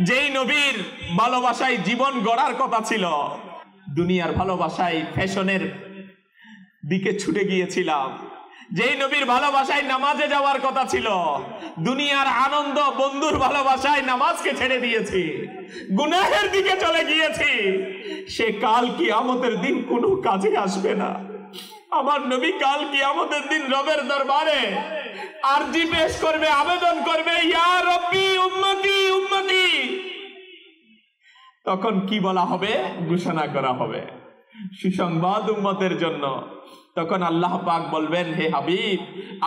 Speaker 2: যেই নবীর ভালোবাসায় জীবন গড়ার কথা ছিল, দুনিয়ার ভালোবাসায় ফ্যাশনের দিকে ছুটে গিয়েছিলাম, যেই নবীর ভালোবাসায় নামাজে যাওয়ার কথা ছিল, দুনিয়ার আনন্দ বন্ধুর ভালোবাসায় নামাজকে ছেড়ে দিয়েছি, গুনাহের দিকে চলে গিয়েছি, সে কাল কিয়ামতের দিন কোনো কাজে আসবে না। আমার নবী কাল কিয়ামতের দিন রবের দরবারে আরজি পেশ করবে, আবেদন করবে, ইয়া রব্বি উম্মতি উম্মতি। তখন কি বলা হবে? ঘোষণা করা হবে সুসংবাদ উম্মতের জন্য। তখন আল্লাহ পাক বলবেন, হে হাবিব,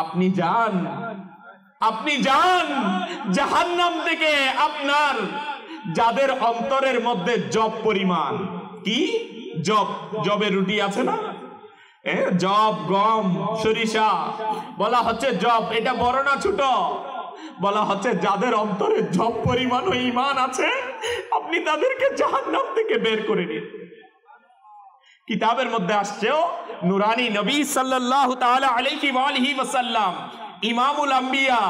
Speaker 2: আপনি যান, আপনি যান জাহান্নাম থেকে আপনার যাদের অন্তরের মধ্যে জব পরিমাণ, কি জব, জবের রুটি আছে না, জব, গম, সরিষা, বলা হচ্ছে জব, এটা বড় না ছোট? বলা হচ্ছে যাদের অন্তরে জব পরিমাণ ও ঈমান আছে, আপনি তাদেরকে জাহান্নাম থেকে বের করে নিন। কিতাবের মধ্যে আসছেও, নুরানি নবী সাল্লাল্লাহু তাআলা আলাইহি ওয়া আলিহি ওয়াসাল্লাম ইমামুল আম্বিয়া,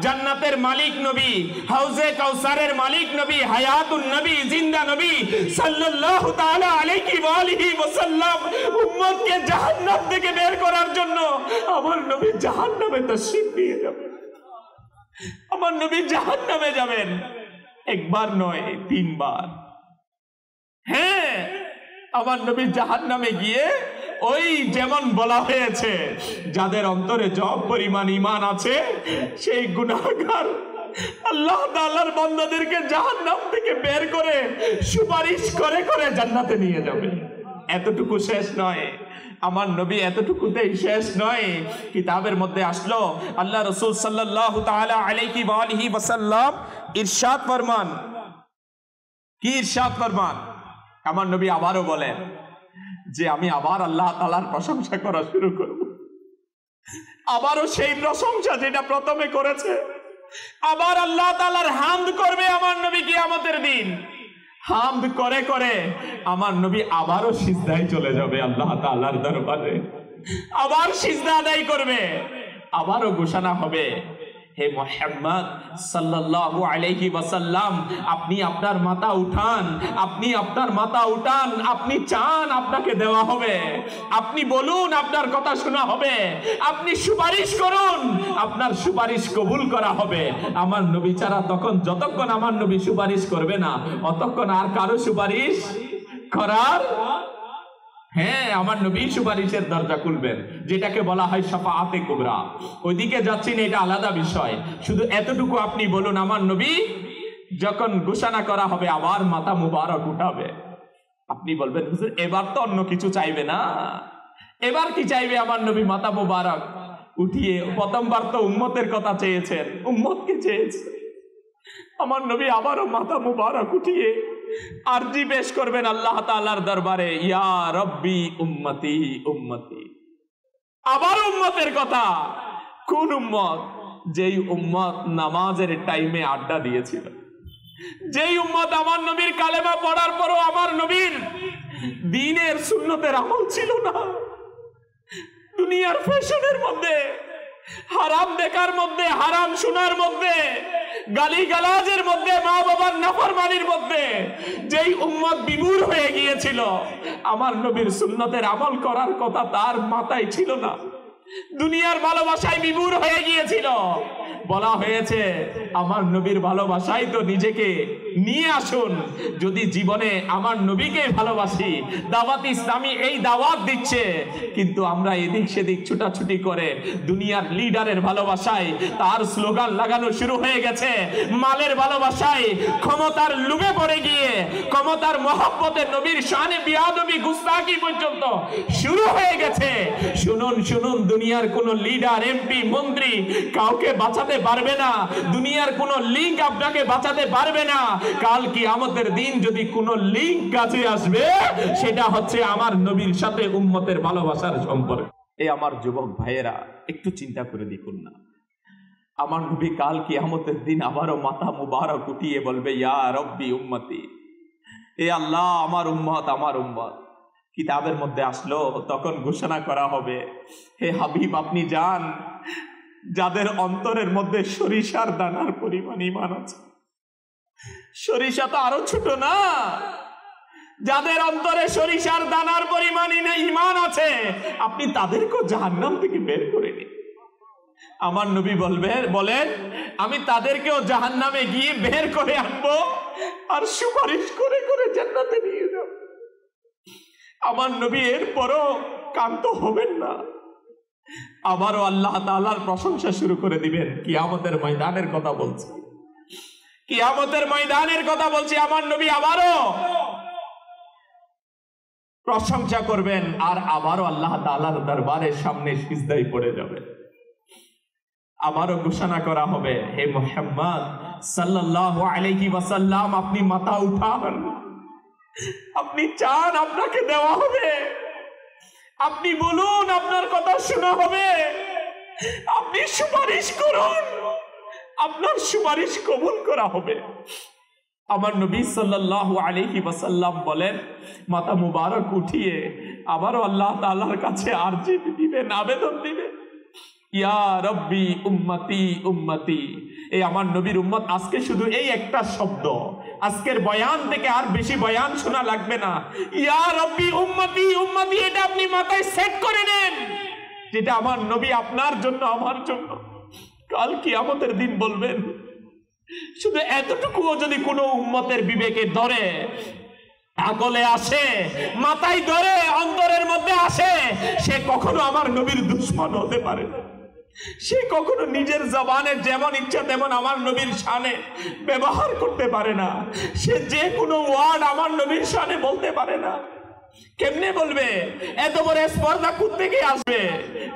Speaker 2: জান্নাতের মালিক নবী, হাউজে কাউসারের মালিক নবী, হায়াতুন নবী, জিন্দা নবী সাল্লাল্লাহু তাআলা আলাইহি ওয়া আলিহি ওয়াসাল্লাম উম্মতকে জাহান্নাম থেকে বের করার জন্য আমার নবী জাহান্নামে তাশরীফ নিয়ে যাবেন। আমার নবী জাহান্নামে যাবেন, একবার নয় 3 বার। হ্যাঁ, আমার নবী জাহান্নামে গিয়ে ওই যেমন বলা হয়েছে যাদের অন্তরে যত পরিমাণ ঈমান আছে সেই গুনাহগার আল্লাহ তাআলার বান্দাদেরকে জাহান্নাম থেকে বের করে সুপারিশ করে করে জান্নাতে নিয়ে যাবে। এতটুকু শেষ নয়, আমার নবী এতটুকুতেই শেষ নয়। কিতাবের মধ্যে আসলো আল্লাহ রাসূল সাল্লাল্লাহু তাআলা আলাইহি ওয়া আলিহি ওয়াসাল্লাম ইরশাদ ফরমান। কি ইরশাদ ফরমান? আমার নবী আবারও বলেন যে আমি আবার আল্লাহ তাআলার প্রশংসা করা শুরু করব, আবারও সেই প্রশংসা যেটা প্রথমে করেছে, আবার আল্লাহ তাআলার হামদ করবে আমার নবী কিয়ামতের দিন। হামদ করে করে আমার নবী আবারও সিজদায় চলে যাবে আল্লাহ তাআলার দরবারে, আবার সিজদা আদায় করবে, আবারও ঘোষণা হবে, হে মুহাম্মদ সাল্লাল্লাহু আলাইহি ওয়াসাল্লাম, আপনি আপনার মাথা উঠান, আপনি আপনার মাথা উঠান, আপনি চান আপনাকে দেওয়া হবে, আপনি বলুন আপনার কথা শোনা হবে, আপনি সুপারিশ করুন আপনার সুপারিশ কবুল করা হবে। আমার নবী ছাড়া তখন যতক্ষণ আমার নবী সুপারিশ করবে না অতক্ষণ আর কারো সুপারিশ করার, হ্যাঁ, আমার নবী সুপারিশের দরজা খুলবেন, যেটাকে বলা হয় শাফাআতে কুবরা। ওইদিকে যাচ্ছি না, এটা আলাদা বিষয়। শুধু এতটুকু আপনি বলুন, আমার নবী যখন ঘোষণা করা হবে আবার মাথা মুবারক উঠাবে, আপনি বলবেন হুজুর এবার তো অন্য কিছু চাইবে না, এবার কি চাইবে? আমার নবী মাথা মুবারক উঠিয়ে, প্রথমবার তো উম্মতের কথা চেয়েছেন, উম্মতকে চেয়েছেন, আমার নবী আবারও মাথা মুবারক উঠিয়ে আরজি পেশ করবেন আল্লাহ তাআলার দরবারে, ইয়া রব্বি উম্মতি উম্মতি। আবার উম্মতের কথা। কোন উম্মত? যেই উম্মত নামাজের টাইমে আড্ডা দিয়েছিল, যেই উম্মত আমার নবীর কালেমা পড়ার পরও আমার নবীর দ্বীনের সুন্নতের আমল ছিল না, দুনিয়ার ফ্যাশনের মধ্যে, হারাম দেখার মধ্যে, হারাম শোনার মধ্যে, গালিগালাজের মধ্যে, মা বাবার নাফরমানির মধ্যে যেই উম্মত বিমূঢ় হয়ে গিয়েছিল, আমার নবীর সুন্নতের আমল করার কথা তার মাথায় ছিল না, দুনিয়ার ভালোবাসায় বিমূঢ় হয়ে গিয়েছিল। বলা হয়েছে আমার নবীর ভালোবাসায় তো নিজেকে নিয়ে আসুন, যদি জীবনে আমার নবীকে ভালোবাসি। দাওয়াত ইসলামী এই দাওয়াত দিচ্ছে, কিন্তু আমরা এদিক সেদিক ছুটাছুটি করে দুনিয়ার লিডারের ভালোবাসায় তার স্লোগান লাগানো শুরু হয়ে গেছে, মালের ভালোবাসায়, ক্ষমতার লোভে পড়ে গিয়ে ক্ষমতার মহব্বতে নবীর শানে বিয়াদবি গুস্তাখি পর্যন্ত শুরু হয়ে গেছে। শুনুন শুনুন, দুনিয়ার কোন লিডার, এমপি, মন্ত্রী কাউকে বাঁচাতে পারবে না, দুনিয়ার কোন লিঙ্ক আপনাকে বাঁচাতে পারবে না। কাল কিয়ামতের দিন যদি কোন লিঙ্ক কাছে আসবে, সেটা হচ্ছে আমার নবীর সাথে উম্মতের ভালোবাসার সম্পর্ক। এই আমার যুবক ভাইয়েরা একটু চিন্তা করে দেখুন না, আমার নবী কাল কিয়ামতের দিন আবারও মাথা মুবারক উঠিয়ে বলবে, ইয়া রব্বি উম্মতি, এ আল্লাহ আমার উম্মত, আমার উম্মত। কিতাবের মধ্যে আসলো, তখন ঘোষণা করা হবে, হে হাবিব আপনি যান, যাদের অন্তরের মধ্যে সরিষার দানার পরিমাণ ঈমান আছে, সরিষা তো আরো ছোট না, যাদের অন্তরে সরিষার দানার পরিমাণ ঈমান আছে, আপনি তাদেরকেও জাহান্নাম থেকে বের করে নিন। আমার নবী বলেন আমি তাদেরকেও জাহান্নামে গিয়ে বের করে আনবো আর সুপারিশ করে করে জান্নাতে নিয়ে যাব। আমার নবী এরপরও কান্ত হবেন না, আবারও আল্লাহ তাআলার প্রশংসা শুরু করে দিবেন। কিয়ামতের ময়দানের কথা বলছি, কিয়ামতের ময়দানের কথা বলছি। আমার নবী আবারও প্রশংসা করবেন আর আবারও আল্লাহ তাআলার দরবারের সামনে সিজদায় পড়ে যাবেন। আবারও ঘোষণা করা হবে, হে মুহাম্মদ সাল্লাল্লাহু আলাইহি ওয়াসাল্লাম আপনি মাথা উঠান, আপনি চান আপনাকে দেওয়া হবে, আপনি বলুন আপনার কথা শোনা হবে, আপনি সুপারিশ করুন আপনার সুপারিশ কবুল করা হবে। আমার নবী সাল্লাল্লাহু আলাইহি ওয়াসাল্লাম বলেন, মাথা মুবারক উঠিয়ে আবারও আল্লাহ তাআলার কাছে আরজি দিবেন, আবেদন দিবেন, ইয়া রব্বি উম্মতি উম্মতি। এই আমার নবীর উম্মত আজকে শুধু এই একটা শব্দ, আজকের বয়ান থেকে আর বেশি বয়ান শোনা লাগবে না। ইয়া রব্বি উম্মতি উম্মতি, এটা আপনি মাথায় সেট করে নেন, যেটা আমার নবী আপনার জন্য আমার জন্য কাল কিয়ামতের দিন বলবেন। শুধু এতটুকুও যদি কোনো উম্মতের বিবেকে ধরে, আকলে আসে, মাথায় ধরে, অন্তরের মধ্যে আসে, সে কখনো আমার নবীর দুশমন হতে পারে না। সে কখনো নিজের জবানে যেমন ইচ্ছা তেমন আমার নবীর শানে ব্যবহার করতে পারে না। সে যে কোনো ওয়ার্ড আমার নবীর শানে বলতে পারে না। কেমনে বলবে? এত বড় স্পর্ধা কোত্থেকে আসবে?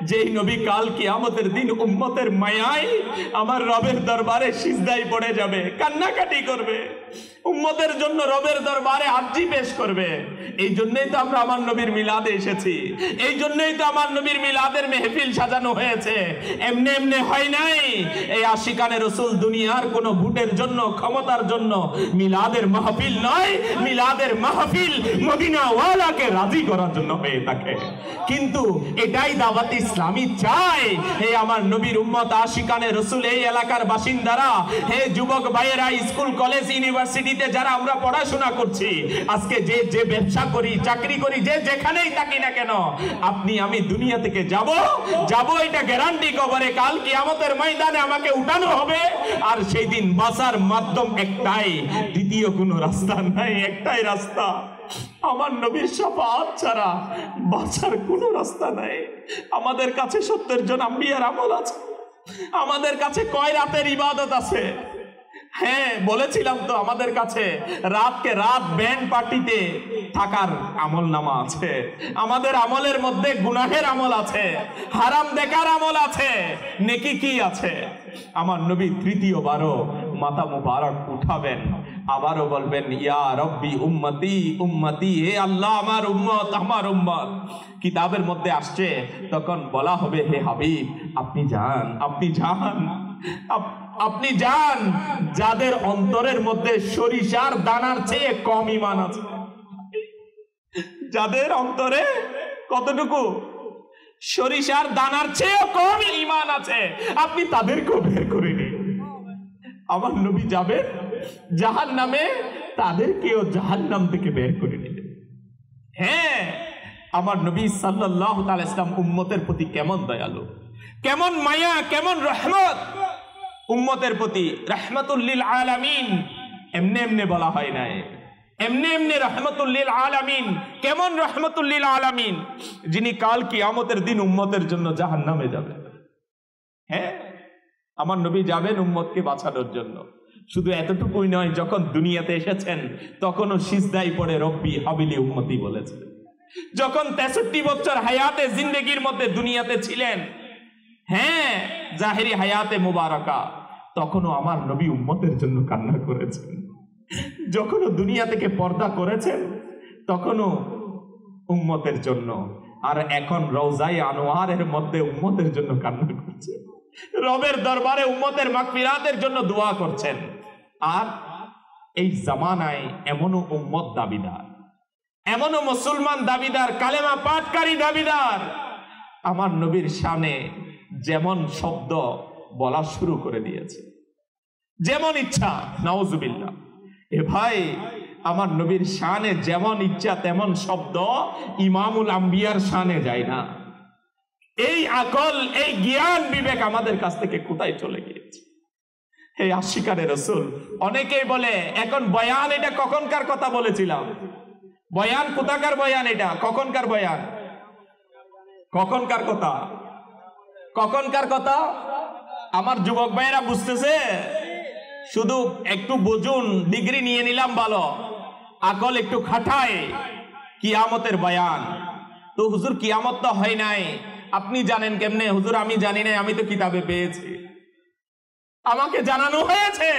Speaker 2: যেই নবী কাল কিয়ামতের দিন উম্মতের মায়ায় আমার রবের দরবারে সিজদায় পড়ে যাবে, কান্নাকাটি করবে, উম্মতের জন্য রবের দরবারে আরজি পেশ করবে। এই জন্যই তো আমরা আমার নবীর মিলাদে এসেছি, এই জন্যই তো আমার নবীর মিলাদের মেহফিল সাজানো হয়েছে। এমনি এমনি হয় নাই। এই আশিকানে রসুল দুনিয়ার কোন ভোটের জন্য, ক্ষমতার জন্য মিলাদের মাহফিল নয়, মিলাদের মাহফিল মদিনা ওয়ালাকে রাজি করার জন্য হয়ে থাকে। কিন্তু এটাই দাওয়াত ইসলামী চায়। হে আমার নবীর উম্মত আশিকানে রসুল, এই এলাকার বাসিন্দারা, হে যুবক ভাইয়েরা, স্কুল কলেজ ইউনিভার্সিটিতে যারা আমরা পড়াশোনা করছি, আজকে যে যে ব্যবসা করি, চাকরি করি, যে যেখানেই থাকি না কেন, আপনি আমি দুনিয়া থেকে যাব, এটা গ্যারান্টি কবরে। কাল কিয়ামতের ময়দানে আমাকে উঠানো হবে, আর সেই দিন বাঁচার মাধ্যম একটাই, দ্বিতীয় কোনো রাস্তা নাই, একটাই রাস্তা, আমার নবীর শাফাআত ছাড়া বাঁচার কোনো রাস্তা নাই। আমাদের কাছে 70 জন আম্বিয়ার আমল আছে, আমাদের কাছে কয় রাতের ইবাদত আছে। হ্যাঁ, বলেছিলাম তো, আমাদের কাছে রাতকে রাত ব্যান্ড পার্টিতে থাকার আমল নামা আছে, আমাদের আমলের মধ্যে গুনাহের আমল আছে, হারাম দেখার আমল আছে, নেকি কি আছে। আমার নবী তৃতীয়বারও মাথা মুবারক উঠাবেন, আবারও বলবেন ইয়া রব্বি উম্মতি উম্মতি, হে আল্লাহ আমার উম্মত আমার উম্মত। কিতাবের মধ্যে আসছে, তখন বলা হবে হে হাবিব আপনি যান, আপনি যান, আপনি যান, যাদের অন্তরের মধ্যে সরিষার দানার চেয়ে কম ঈমান আছে, যাদের অন্তরে কতটুকু? সরিষার দানার চেয়ে কম ঈমান আছে, আপনি তাদেরকেও বের করে নিন। আমার নবী যাবেন জাহান্নামে, তাদেরকেও জাহান্নাম থেকে বের করে নিলেন। হ্যাঁ, আমার নবী সাল্লাল্লাহু আলাইহি ওয়াসাল্লাম উম্মতের প্রতি কেমন দয়ালু, কেমন মায়া, কেমন রহমত উম্মতের প্রতি। রাহমাতুল লিল আলামিন এমনি এমনি বলা হয় নাই, এমনি এমনি রাহমাতুল লিল আলামিন। কেমন রাহমাতুল লিল আলামিন? যিনি কাল কিয়ামতের দিন উম্মতের জন্য জাহান্নামে যাবেন। হ্যাঁ, আমার নবী যাবেন উম্মতকে বাঁচানোর জন্য। শুধু এতটুকুই নয়, যখন দুনিয়াতে এসেছেন তখনও সিজদায় পড়ে রব্বি হাবিলি উম্মতি বলেছেন। যখন 63 বছর হায়াতে জিন্দেগির মধ্যে দুনিয়াতে ছিলেন, হ্যাঁ জাহেরি হায়াতে মুবারাকা, তখনও আমার নবী উম্মতের জন্য কান্না করেছেন। যখনও দুনিয়া থেকে পর্দা করেছেন তখনও উম্মতের জন্য, আর এখন রওজায়ে আনোয়ারের মধ্যে উম্মতের জন্য কান্না করছেন, রবের দরবারে উম্মতের মাগফিরাতের জন্য দোয়া করছেন। আর এই জামানায় এমনও উম্মত দাবিদার, এমনও মুসলমান দাবিদার, কালেমা পাঠকারী দাবিদার, আমার নবীর শানে যেমন শব্দ বলা শুরু করে দিয়েছে, যেমন ইচ্ছা। নাউজুবিল্লাহ। এ ভাই, আমার নবীর শানে যেমন ইচ্ছা তেমন শব্দ ইমামুল আম্বিয়ার শানে যায় না। এই আকল, এই জ্ঞান বিবেক আমাদের কাছ থেকে কোথায় চলে গিয়েছে? এই আশিকানে রসুল। অনেকেই বলে এখন বয়ান, এটা কখনকার কথা বলেছিলাম? বয়ান কোথাকার বয়ান? এটা কখনকার বয়ান? কখনকার কথা? কখনকার কথা? আমার যুবক ভাইয়েরা বুঝতেছে? শুধু একটু বুঝুন, ডিগ্রি নিয়ে নিলাম ভালো, আকল একটু খাটায়। কিয়ামতের বয়ান তো হুজুর, কিয়ামত তো হয় নাই, আপনি জানেন কেমনে? হুজুর আমি জানি না, আমি তো কিতাবে পেয়েছি, আমাকে জানানো হয়েছে।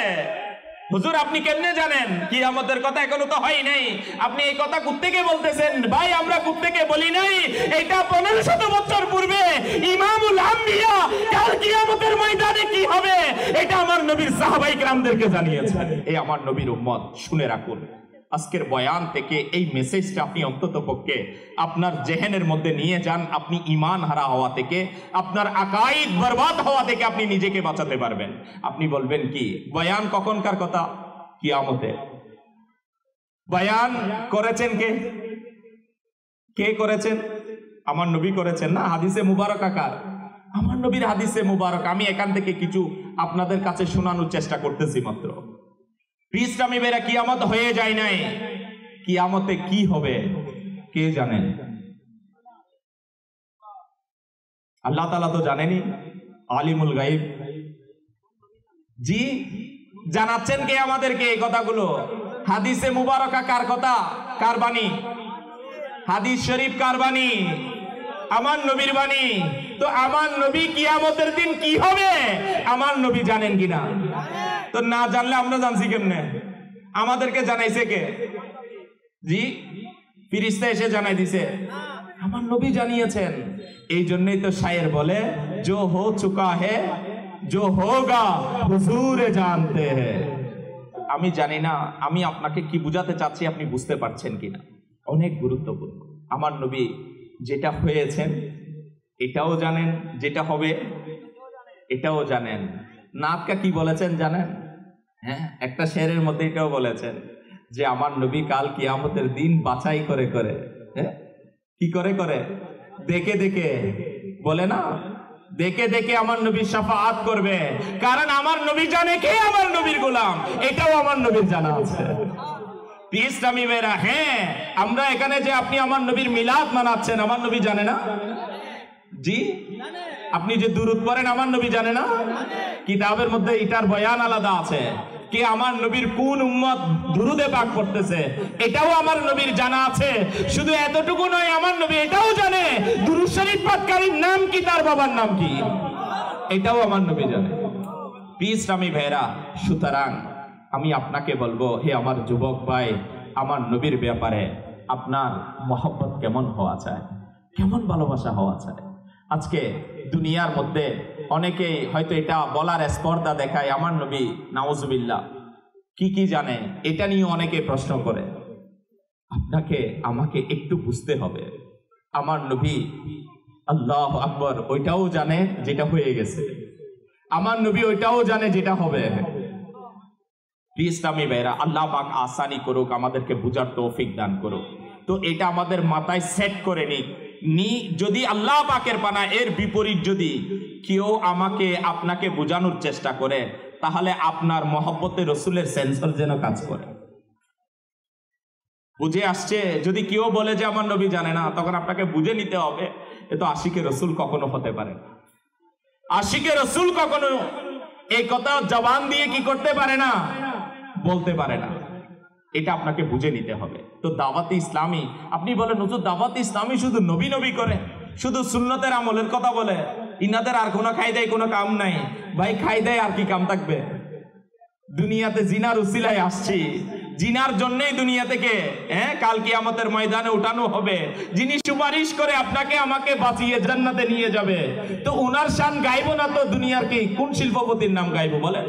Speaker 2: হুজুর আপনি কেমনে জানেন? কিয়ামতের কথা এখনো তো হয় নাই, আপনি এই কথা কোত্থেকে বলতেছেন? ভাই আমরা কোত্থেকে বলি নাই, এটা 1500 বছর পূর্বে ইমামুল আম্বিয়া কাল কিয়ামতের ময়দানে কি হবে এটা আমার নবীর সাহাবায়ে কেরামদেরকে জানিয়েছেন। এই আমার নবীর উম্মত শুনে রাখুন, আজকের বয়ান থেকে এই মেসেজটা আপনি অন্ততপক্ষে আপনার জেহেনের মধ্যে নিয়ে যান। আপনি ঈমান হারা হওয়া থেকে, আপনার আকাইদ বরবাদ হওয়া থেকে আপনি নিজেকে বাঁচাতে পারবেন। আপনি বলবেন কি, বয়ান কখনকার কথা? কিয়ামতে। বয়ান করেছেন কে? কে করেছেন? আমার নবী করেছেন না? হাদিসে মুবারক আকার, আমার নবীর হাদিসে মুবারক। আমি এখান থেকে কিছু আপনাদের কাছে শোনানোর চেষ্টা করতেছি মাত্র। ইসলামী বেরা কিয়ামত হয়ে যায় নাই, কিয়ামতে কি হবে কে জানেন? আল্লাহ তাআলা তো জানেনই, আলিমুল গায়ব। জি, জানাচ্ছেন কে আমাদেরকে এই কথাগুলো? হাদিসে মুবারকা কার কথা? কার বাণী? হাদিস শরীফ কার বাণী? আমার নবীর বাণী। তো আমার নবী কিয়ামতের দিন কি হবে আমার নবী জানেন কিনা? তো না জানলে আমরা জানছি কেমনে? আমাদেরকে জানাইছে কে? জি, ফেরেশতা এসে জানাই দিছে? আমার নবী জানিয়েছেন। এই জন্যই তো শায়ের বলে, जो हो चुका है जो होगा हुजूर जानते हैं। আমি জানি না আমি আপনাকে কি বুঝাতে চাচ্ছি, আপনি বুঝতে পারছেন কিনা? অনেক গুরুত্বপূর্ণ। আমার নবী যেটা হয়েছেন এটাও জানেন, যেটা হবে এটাও জানেন। নাতকা কি বলেছেন জানেন? হ্যাঁ, একটা শেরের মধ্যে এটাও বলেছেন যে আমার নবী কাল কিয়ামতের দিন বাছাই করে করে, কি করে করে, দেখে দেখে, বলে না, দেখে দেখে আমার নবী শাফাআত করবে। কারণ আমার নবী জানে কে আমার নবীর গোলাম, এটাও আমার নবীর জানা আছে। ইসলামী মেয়েরা, হ্যাঁ, আমরা এখানে যে আপনি আমার নবীর মিলাদ মানাচ্ছেন, আমার নবী জানে না? জি, আপনি যে দুরূদ পড়েন আমার নবী জানে না? কিতাবের মধ্যে এটার বয়ান আলাদা আছে, কে আমার নবীর কোন উম্মত দুরুদে পাক পড়তেছে এটাও আমার নবীর জানা আছে। শুধু এতটুকু নয়, আমার নবী এটাও জানে দুরূদ শরীফ পাঠকারীর নাম কি, তার বাবার নাম কি, এটাও আমার নবী জানে। ইসলামী ভাইরা, সুতরাং আমি আপনাকে বলবো, হে আমার যুবক ভাই, আমার নবীর ব্যাপারে আপনার মহব্বত কেমন হওয়া চায়, কেমন ভালোবাসা হওয়া চায়। আজকে দুনিয়ার মধ্যে অনেকেই হয়তো এটা বলার স্পর্ধা দেখায়, আমার নবী নাউজুবিল্লাহ কি কি জানে, এটা নিয়ে অনেকে প্রশ্ন করে। আপনাকে আমাকে একটু বুঝতে হবে, আমার নবী আল্লাহু আকবার ওইটাও জানে যেটা হয়ে গেছে, আমার নবী ওইটাও জানে যেটা হবে। ইসলামী ভাইরা, আল্লাহ পাক আসানি করুক, আমাদেরকে বুঝার তৌফিক দান করুক। তো এটা আমাদের মাথায় সেট করে নি, যদি আল্লাহ পাকের পানা এর বিপরীত যদি কেউ আমাকে আপনাকে বোঝানোর চেষ্টা করে, তাহলে আপনার মহব্বতে রসুলের সেন্সর যেন কাজ করে। বুঝে আসছে? যদি কেউ বলে যে আমার নবী জানে না, তখন আপনাকে বুঝে নিতে হবে এ তো আশিকে রসুল কখনো হতে পারে না। আশিকে রসুল কখনো এই কথা জবান দিয়ে কি করতে পারে না, বলতে পারে না। এটা আপনাকে বুঝে নিতে হবে। তো দাওয়াতে ইসলামী, আপনি বলেন হুজুর দাওয়াতে ইসলামী শুধু নবী নবী করে, শুধু সুন্নতের আমলের কথা বলে, ইনাদের আর কোনো খায়দায় কোনো কাম নাই। ভাই, খায়দায় আর কি কাম থাকবে? দুনিয়াতে জিনার উসিলায় আসছি, জিনার জন্যই দুনিয়া থেকে কাল কিয়ামতের ময়দানে উঠানো হবে। যিনি সুপারিশ করে আপনাকে আমাকে বাঁচিয়ে জান্নাতে নিয়ে যাবে, তো ওনার শান গাইবো না তো দুনিয়ার কি কোন শিল্পপতির নাম গাইবো বলেন?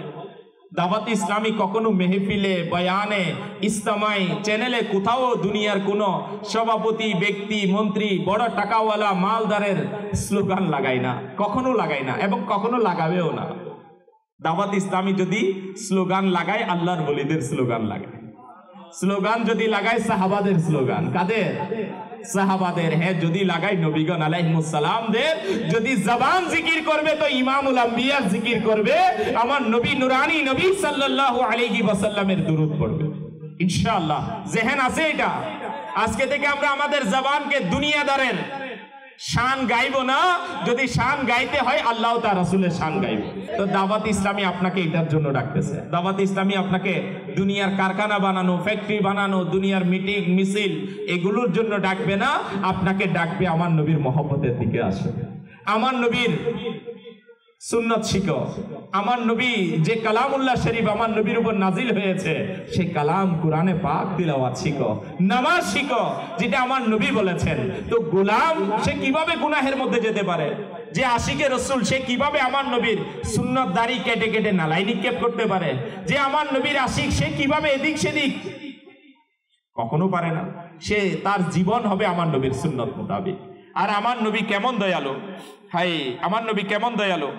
Speaker 2: দাওয়াত ইসলামী কখনো মেহফিলে, বয়ানে, ইস্তেমায়, চ্যানেলে কোথাও দুনিয়ার কোনো সভাপতি, ব্যক্তি, মন্ত্রী, বড় টাকাওয়ালা, মালদারের স্লোগান লাগায় না, কখনো লাগায় না এবং কখনো লাগাবেও না। দাওয়াত ইসলামী যদি স্লোগান লাগায়, আল্লাহর ওলিদের স্লোগান লাগায়। স্লোগান যদি লাগায় সাহাবাদের স্লোগান, কাদের? সাহাবাদের। হ্যাঁ, যদি লাগাই নবীগণ আলাইহিমুস সালামদের। যদি জবান জিকির করবে তো ইমামুল আম্বিয়া জিকির করবে, আমার নবী নুরানি নবী সাল্লাল্লাহু আলাইহি ওয়াসাল্লামের দুরূদ পড়বে ইনশাআল্লাহ। জেহেন আছে এটা? আজকে থেকে আমরা আমাদের জবানকে দুনিয়াদারের শান গাইবো না। যদি শান গাইতে হয় আল্লাহ তার রাসূলের শান গাইবো। তো দাওয়াত ইসলামী আপনাকে এটার জন্য ডাকতেছে। দাওয়াত ইসলামী আপনাকে দুনিয়ার কারখানা বানানো, ফ্যাক্টরি বানানো, দুনিয়ার মিটিং মিছিল এগুলোর জন্য ডাকবে না। আপনাকে ডাকবে আমার নবীর মহব্বতের দিকে আসো, আমার নবীর সুন্নাত শিখো, আমার নবী যে কালামুল্লাহ শরীফ আমার নবীর উপর নাজিল হয়েছে সেই কালাম কোরআনে পাক তিলাওয়াত শিখো, নামাজ শিখো যেটা আমার নবী বলেছেন। তো গোলাম সে কিভাবে গুনাহের মধ্যে যেতে পারে? যে আশিকে রসুল সে কিভাবে আমার নবীর সুন্নাত দাড়ি কেটে কেটে নালাই নিক্ষেপ করতে পারে? যে আমার নবীর আশিক সে কিভাবে এদিক সেদিক কখনো পারে না। সে তার জীবন হবে আমার নবীর সুন্নত মোতাবেক। আর আমার নবী কেমন দয়ালু, হাই আমার নবী কেমন দয়ালু।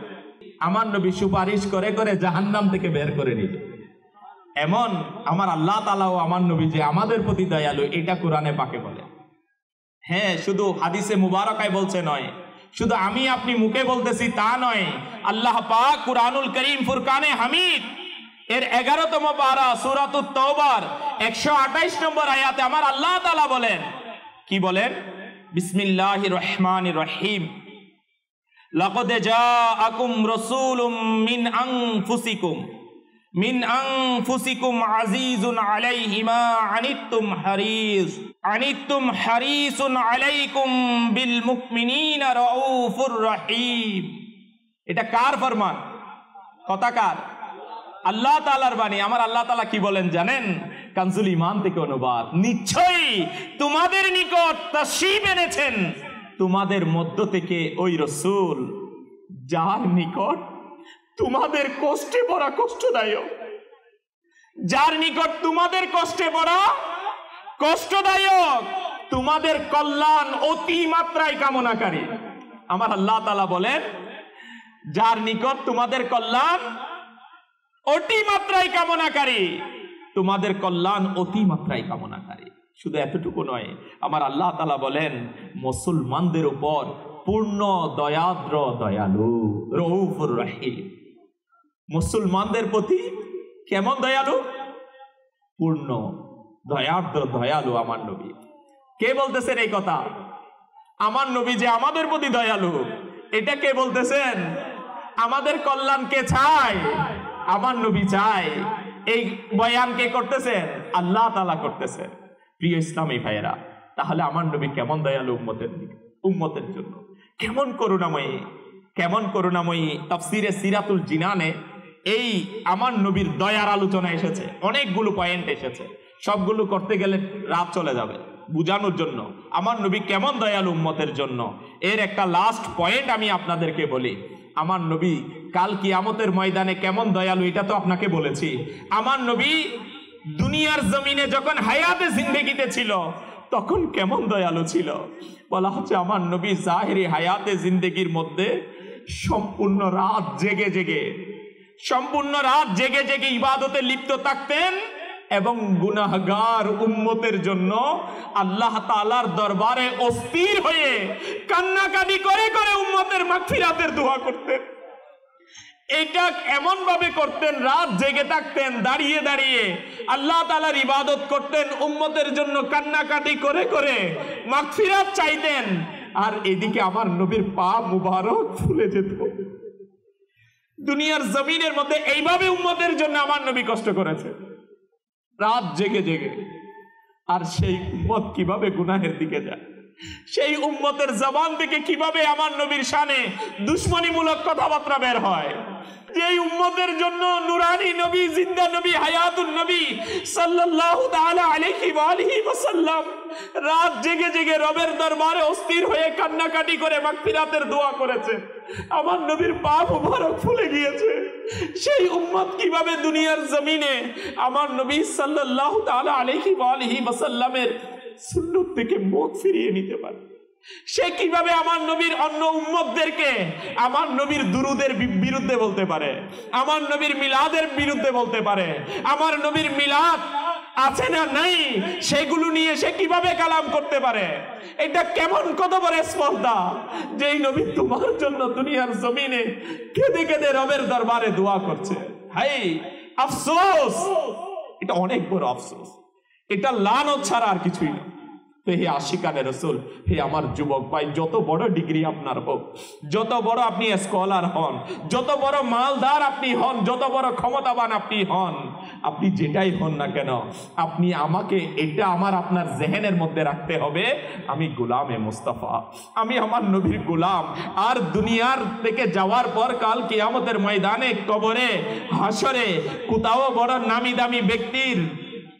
Speaker 2: আমার নবী সুপারিশ করে করে জাহান্নাম থেকে বের করে নিল। এমন আমার আল্লাহ তাআলাও আমার নবী যে আমাদের প্রতি দয়ালু, এটা কোরআনে পাকে বলে। হ্যাঁ, শুধু হাদিসে মুবারকায় বলছে নয়, শুধু আমি আপনি মুখে বলতেছি তা নয়। আল্লাহ পাক কুরআনুল কারীম ফুরকানে হামিদ এর 11তম পারা সূরাতুত তাওবার 128 নম্বর আয়াতে আমার আল্লাহ তাআলা বলেন, কি বলেন? বিসমিল্লাহির রহমানির রহিম, লাকাদ জাআকুম রাসূলুম মিন আনফুসিকুম আজিজুন আলাইহি মা আনিত্তুম হারিসুন আলাইকুম বিল মুমিনিনা রাউফুর রহিম। এটা কার ফরমান? কথাকার আল্লাহ তাআলার বাণী। আমার আল্লাহ তাআলা কি বলেন জানেন? কানজুল ঈমান থেকে অনুবাদ, নিশ্চয়ই তোমাদের নিকট তাশরীফ এনেছেন তোমাদের মধ্য থেকে ওই রাসূল, যার নিকট তোমাদের কষ্টে পড়া কষ্টদায়ক, যার নিকট তোমাদের কষ্টে পড়া কষ্টদায়ক, তোমাদের কল্যাণ অতি মাত্রায় কামনাকারী। আমার আল্লাহ তাআলা বলেন, যার নিকট তোমাদের কল্যাণ অতি মাত্রায় কামনাকারী, তোমাদের কল্যাণ অতি মাত্রায় কামনাকারী। শুধু এতটুকু নয়, আমার আল্লাহ তাআলা বলেন মুসলমানদের উপর পূর্ণ দয়াদ্র দয়ালু রউফুর রহিম। মুসলমানদের প্রতি কেমন দয়ালু? পূর্ণ দয়াদ্র দয়ালু আমার নবী। কে বলতেছেন এই কথা? আমার নবী যে আমাদের প্রতি দয়ালু, এটা কে বলতেছেন? আমাদের কল্যাণ কে চায়? আমার নবী চায়। এই বয়ান কে করতেছেন? আল্লাহ তাআলা করতেছেন। প্রিয় ইসলামী ভাইয়েরা, তাহলে আমার নবী কেমন দয়ালু উম্মতের জন্য, কেমন করুণাময়ী, কেমন করুণাময়ী। তাফসিরে সিরাতুল জিনানে এই আমার নবীর দয়ার আলোচনা এসেছে, অনেকগুলো পয়েন্ট এসেছে। সবগুলো করতে গেলে রাত চলে যাবে বুঝানোর জন্য আমার নবী কেমন দয়ালু উম্মতের জন্য। এর একটা লাস্ট পয়েন্ট আমি আপনাদেরকে বলি। আমার নবী কাল কিয়ামতের ময়দানে কেমন দয়ালু, এটা তো আপনাকে বলেছি। আমার নবী দুনিয়ার জমিনে যখন হায়াতে জিন্দেগিতে ছিল তখন কেমন দয়ালু ছিল। বলা হচ্ছে আমার নবী জাহেরি হায়াতে জিন্দেগির মধ্যে সম্পূর্ণ রাত জেগে জেগে ইবাদতে লিপ্ত থাকতেন এবং গুনাহগার উম্মতের জন্য আল্লাহ তাআলার দরবারে অস্থির হয়ে কান্নাকাটি করে করে উম্মতের মাগফিরাতের দোয়া করতেন। এটা এমন ভাবে করতেন, রাত জেগে থাকতেন, দাঁড়িয়ে দাঁড়িয়ে আল্লাহ তাআলার ইবাদত করতেন, উম্মতের জন্য কান্নাকাটি করে করে মাগফিরাত চাইতেন। আর এদিকে আমার নবীর পা মুবারক ফুলে যেত। দুনিয়ার জমিনের মধ্যে এইভাবে উম্মতের জন্য আমার নবী কষ্ট করেছে, রাত জেগে জেগে। আর সেই উম্মত কিভাবে গুনাহের দিকে যায়, সেই উম্মতের জবান থেকে কিভাবে আমার নবীর শানে দুশ্মনীমূলক কথাবার্তা বের হয়। যেই উম্মতের জন্য নুরানি নবী, জিন্দা নবী, হায়াতুন নবী সাল্লাল্লাহু তাআলা আলাইহি ওয়া আলিহি ওয়াসাল্লাম রাত জেগে জেগে রবের দরবারে অস্থির হয়ে কান্নাকাটি করে মাগফিরাতের দোয়া করেছে। আমার নবীর পা মুবারক ফুলে গিয়েছে। সেই উম্মত কিভাবে দুনিয়ার জমিনে আমার নবী সাল্লাল্লাহু তাআলা আলাইহি ওয়া আলিহি ওয়াসাল্লামের সুন্নাত থেকে মুখ ফিরিয়ে নিতে পারে, সে কিভাবে আমার নবীর অন্য উম্মতদেরকে আমার নবীর দুরুদের বিরুদ্ধে বলতে পারে, আমার নবীর মিলাদের বিরুদ্ধে বলতে পারে, আমার নবীর মিলাদ আছে না নাই সেগুলো নিয়ে সে কিভাবে কালাম করতে পারে। এটা কেমন কত বড় স্পর্ধা, যেই নবী তোমার জন্য দুনিয়ার জমিনে কেঁদে কেঁদে রবের দরবারে দোয়া করছে। হাই আফসোস, এটা অনেক বড় আফসোস, এটা লানত ছাড়া আর কিছুই না। হে আশিকানে রাসূল, হে আমার যুবক ভাই, যত বড় ডিগ্রি আপনার হোক, যত বড় আপনি স্কলার হন, যত বড় মালদার আপনি হন, যত বড় ক্ষমতাবান আপনি হন, আপনি যেটাই হন না কেন, আপনি আমাকে এটা আপনার জেহেনের মধ্যে রাখতে হবে, আমি গোলামে মুস্তাফা, আমি আমার নবীর গোলাম। আর দুনিয়ার থেকে যাওয়ার পর কাল কিয়ামতের ময়দানে, কবরে, হাসরে কোথাও বড় নামি দামি ব্যক্তির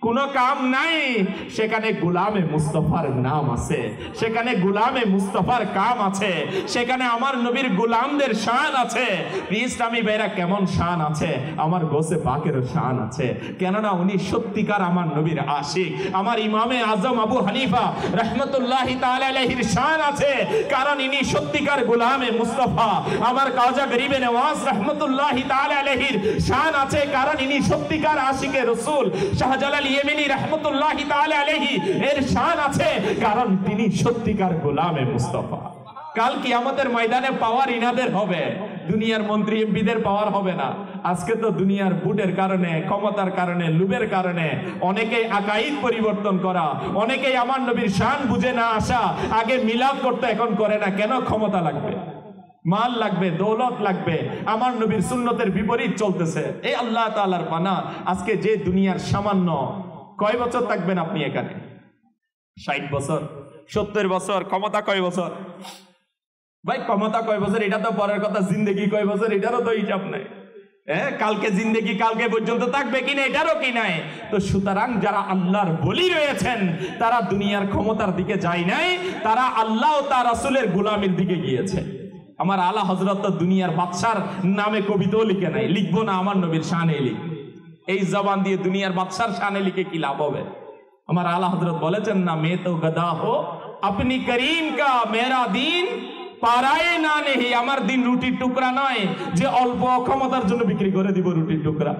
Speaker 2: কোনো কাম নাই, সেখানে গোলামে মুস্তফার নাম আছে, সেখানে গোলামে মুস্তফার কাম আছে, সেখানে আমার নবীর গোলামদের শান আছে। ইসলামী ভাইরা কেমন শান আছে? আমার গোসে পাকেরও শান আছে, কেননা উনি সত্যিকার আমার নবীর আশিক। আমার ইমামে আজম আবু হানিফা রহমতুল্লাহি তাআলা আলাইহির শান আছে, কারণ ইনি সত্যিকার গোলামে মুস্তফা। আমার কাজা গরিবে নওয়াজ রহমতুল্লাহি তাআলা আলাইহির শান আছে, কারণ ইনি সত্যিকার আশিকে রাসূল। শাহজালাল ইয়েমেনি রহমতুল্লাহি তাআলা আলাইহি এর শান আছে, কারণ তিনি সত্যিকার গোলামে মুস্তফা। কাল কিয়ামতের ময়দানে পাওয়ার ইনাদের হবে, দুনিয়ার মন্ত্রী এমপিদের পাওয়ার হবে না। আজকে তো দুনিয়ার বুটের কারণে, ক্ষমতার কারণে, লুবের কারণে অনেকেই আকাইদ পরিবর্তন করা, অনেকেই আমার নবীর শান বুঝে না আসা, আগে মিলাদ করতে এখন করে না। কেন? ক্ষমতা লাগবে, মাল লাগবে, দৌলত লাগবে, আমার নবীর সুন্নতের বিপরীত চলতেছে। এই আল্লাহ তাআলার পানা। আজকে যে দুনিয়ার সামান্য, কয় বছর থাকবেন আপনি এখানে? 60 বছর, 70 বছর। ক্ষমতা কয় বছর ভাই? ক্ষমতা কয় বছর এটা তো পরের কথা, জিন্দেগি কয় বছর এটারও তো হিসাব নাই। কালকে জিন্দেগি কালকে পর্যন্ত থাকবে কিনা এটারও কি নাই। তো সুতরাং যারা আল্লাহর বলি রয়েছেন তারা দুনিয়ার ক্ষমতার দিকে যায় নাই, তারা আল্লাহ ও তার রাসূলের গোলামির দিকে গিয়েছে। আমার আলা হযরত তো দুনিয়ার বাদশার নামে কবিতাও লিখে নাই, লিখবো না, আমার নবীর শানে লিখ। এই জবান দিয়ে দুনিয়ার বাদশার শানে লিখে কি লাভ হবে? আমার আলা হযরত বলেছেন না, মে তো গদা হো আপনি করিম কা মেরা দিন পারায়ে না নেহি। আমার দিন রুটির টুকরা নয় যে অল্প ক্ষমতার জন্য বিক্রি করে দিব রুটির টুকরা।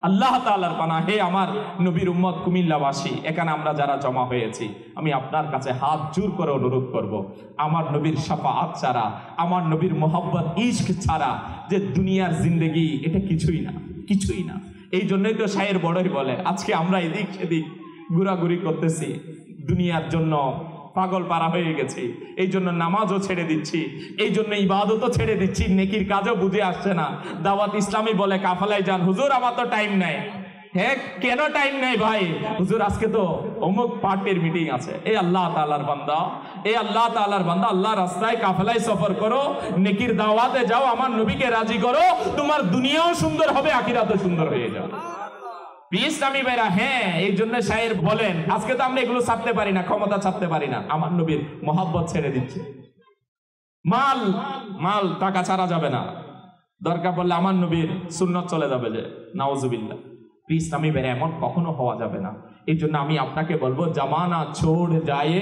Speaker 2: আল্লাহ তাআলার পানা। হে আমার নবীর উম্মত কুমিল্লাবাসী, এখানে আমরা যারা জমা হয়েছি, আমি আপনার কাছে হাত জোর করে অনুরোধ করব, আমার নবীর শাফাআত ছাড়া, আমার নবীর মোহাব্বত ইশক ছাড়া যে দুনিয়ার জিন্দেগি, এটা কিছুই না, কিছুই না। এই জন্যই তো শায়ের বড়ই বলে, আজকে আমরা এদিক সেদিক ঘোরাঘুরি করতেছি, দুনিয়ার জন্য পাগল পারা হয়ে গেছি, এই জন্য নামাজও ছেড়ে দিচ্ছি, এই জন্য ইবাদতও ছেড়ে দিচ্ছি, নেকির কাজও বুঝে আসছে না। দাওয়াত ইসলামী বলে কাফেলায় যান, হুজুর আমার তো টাইম নাই। হ্যাঁ, কেন টাইম নাই ভাই? হুজুর আজকে তো অমুক পার্টির মিটিং আছে। এই আল্লাহ তাআলার বান্দা, এই আল্লাহ তাআলার বান্দা, আল্লাহ রাস্তায় কাফেলায় সফর করো, নেকির দাওয়াতে যাও, আমার নবীকে রাজি করো, তোমার দুনিয়াও সুন্দর হবে, আখিরাতও সুন্দর হয়ে যাবে। ইসলামী ভাইরা, হ্যাঁ, এই জন্য শায়ের বলেন, আজকে তো আমরা এগুলো ছাড়তে পারি না, ক্ষমতা ছাড়তে পারি না, আমার নবীর মহব্বত ছেড়ে দিচ্ছে। মাল মাল টাকা ছাড়া যাবে না, দরকার পড়লে আমার নবীর সুন্নত চলে যাবে যে, নাউজুবিল্লাহ। ইসলামী ভাইরা, এমন কখনো হওয়া যাবে না। এই জন্য আমি আপনাকে বলবো, জামানা ছোড় যায়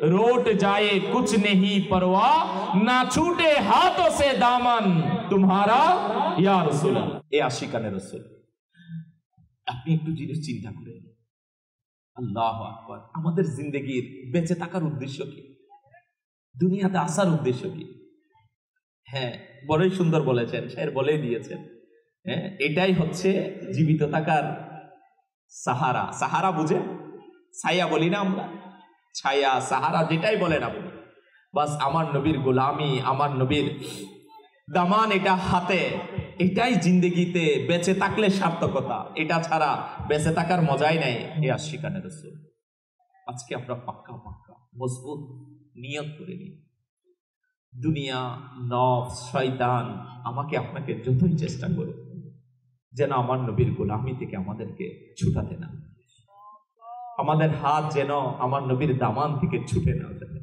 Speaker 2: रोट जाए कुछ नहीं परवाह ना छूटे हाथों से दामन तुम्हारा या रसूल। এ আশিকানে রাসূল, আপনি একটু জিনিস চিন্তা করেন, আল্লাহু আকবার, আমাদের জিন্দেগির বেঁচে থাকার উদ্দেশ্য কি? দুনিয়াতে আসার উদ্দেশ্য কি? হ্যাঁ, বড়ই সুন্দর বলেছেন, শায়ের বলেই দিয়েছেন। হ্যাঁ, এটাই হচ্ছে জীবিত থাকার সাহারা। সাহারা বুঝে? ছায়া বলি না আমরা, ছায়া, সাহারা, যেটাই বলেন আপনি, বাস আমার নবীর গোলামি, আমার নবীর দামান এটা হাতে, এটাই জিন্দেগিতে বেঁচে থাকলে সার্থকতা। এটা ছাড়া বেঁচে থাকার মজাই নাই। এ আশিকানে রাসূল, আজকে আমরা পাক্কা পাক্কা মজবুত নিয়ত করে নিই, দুনিয়া, নফস, শয়তান আমাকে আপনাকে যতই চেষ্টা করুক, যেন আমার নবীর গোলামি থেকে আমাদেরকে ছুটাতে না, আমাদের হাত যেন আমার নবীর দামান থেকে ছুটে না যায়।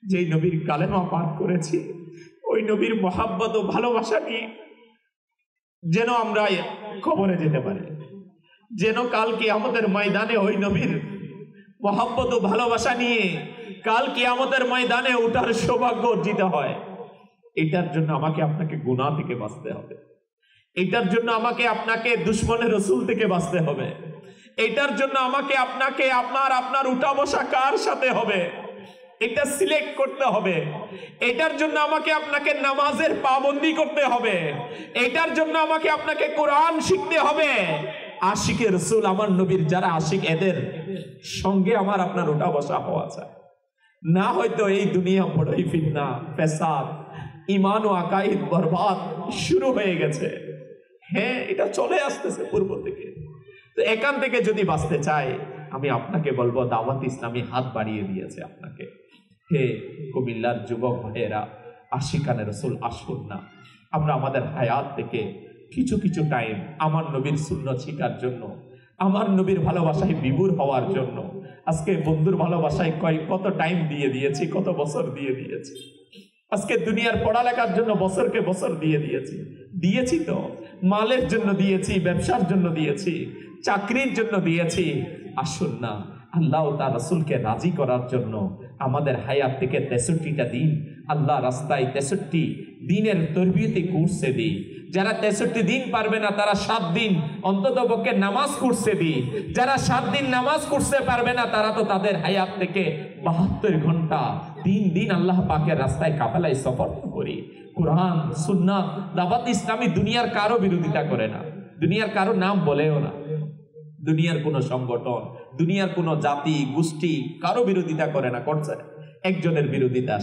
Speaker 2: যেই নবীর কালেমা পাঠ করেছি, ওই নবীর মহাব্বত ও ভালোবাসা নিয়ে যেন আমরা কবরে যেতে পারি, যেন কাল কিয়ামতের ময়দানে ওই নবীর মহাব্বত ও ভালোবাসা নিয়ে কাল কিয়ামতের ময়দানে ওঠার সৌভাগ্য অর্জিত হয়। এটার জন্য আমাকে আপনাকে গুনাহ থেকে বাঁচতে হবে, এটার জন্য আমাকে আপনাকে দুশমনের রাসূল থেকে বাঁচতে হবে, এটার জন্য আমাকে আপনাকে আপনার উঠা বসা কার সাথে হবে এটা সিলেক্ট করতে হবে, এটার জন্য আমাকে আপনাকে নামাজের পাবন্দি করতে হবে, এটার জন্য আমাকে আপনাকে কোরআন শিখতে হবে। আশিকে রাসূল, আমার নবীর যারা আশিক, এদের সঙ্গে আমার আপনার উঠা বসা হওয়া চাই। না হয়তো এই দুনিয়া বড়ই ফিতনা, ফেসাদ, ঈমান ও আকাইদ বরবাদ শুরু হয়ে গেছে। হ্যাঁ, এটা চলে আসতেছে পূর্ব থেকে। তো এখান থেকে যদি বাঁচতে চাই, আমি আপনাকে বলবো, দাওয়াত ইসলামী হাত বাড়িয়ে দিয়েছে আপনাকে। হে কুমিল্লার যুবক ভাইয়েরা, আশিকানে রাসূল, আসুন না আমরা আমাদের হায়াত থেকে কিছু কিছু টাইম আমার নবীর সুন্নাত শিখার জন্য, আমার নবীর ভালোবাসায় বিভোর হওয়ার জন্য আজকে বন্ধুর ভালোবাসায় কত টাইম দিয়ে দিয়েছি, কত বছর দিয়ে দিয়েছি। আজকে দুনিয়ার পড়ালেখার জন্য বছরকে বছর দিয়ে দিয়েছি তো মালের জন্য দিয়েছি, ব্যবসার জন্য দিয়েছি, চাকরির জন্য দিয়েছি। আসুন না আল্লাহ তার রাসূলকে রাজি করার জন্য আমাদের হায়াত থেকে 63টা দিন আল্লাহ রাস্তায় 63 দিনের তরবিয়তে কোর্সে দিই। যারা 63 দিন পারবে না তারা 7 দিন অন্তত পক্ষে নামাজ কোর্সে দিই। যারা 7 দিন নামাজ করতে পারবে না তারা তো তাদের হায়াত থেকে 72 ঘন্টা 3 দিন আল্লাহ পাকের রাস্তায় কাফেলায় সফর করি। কুরআন সুন্নাত দাওয়াত ইসলামী দুনিয়ার কারো বিরোধিতা করে না, দুনিয়ার কারো নাম বলেও না, দুনিয়ার কোনো সংগঠন, দুনিয়ার কোনো জাতি গোষ্ঠী কারো বিরোধিতা করে না। করছে একজনের বিরোধিতা,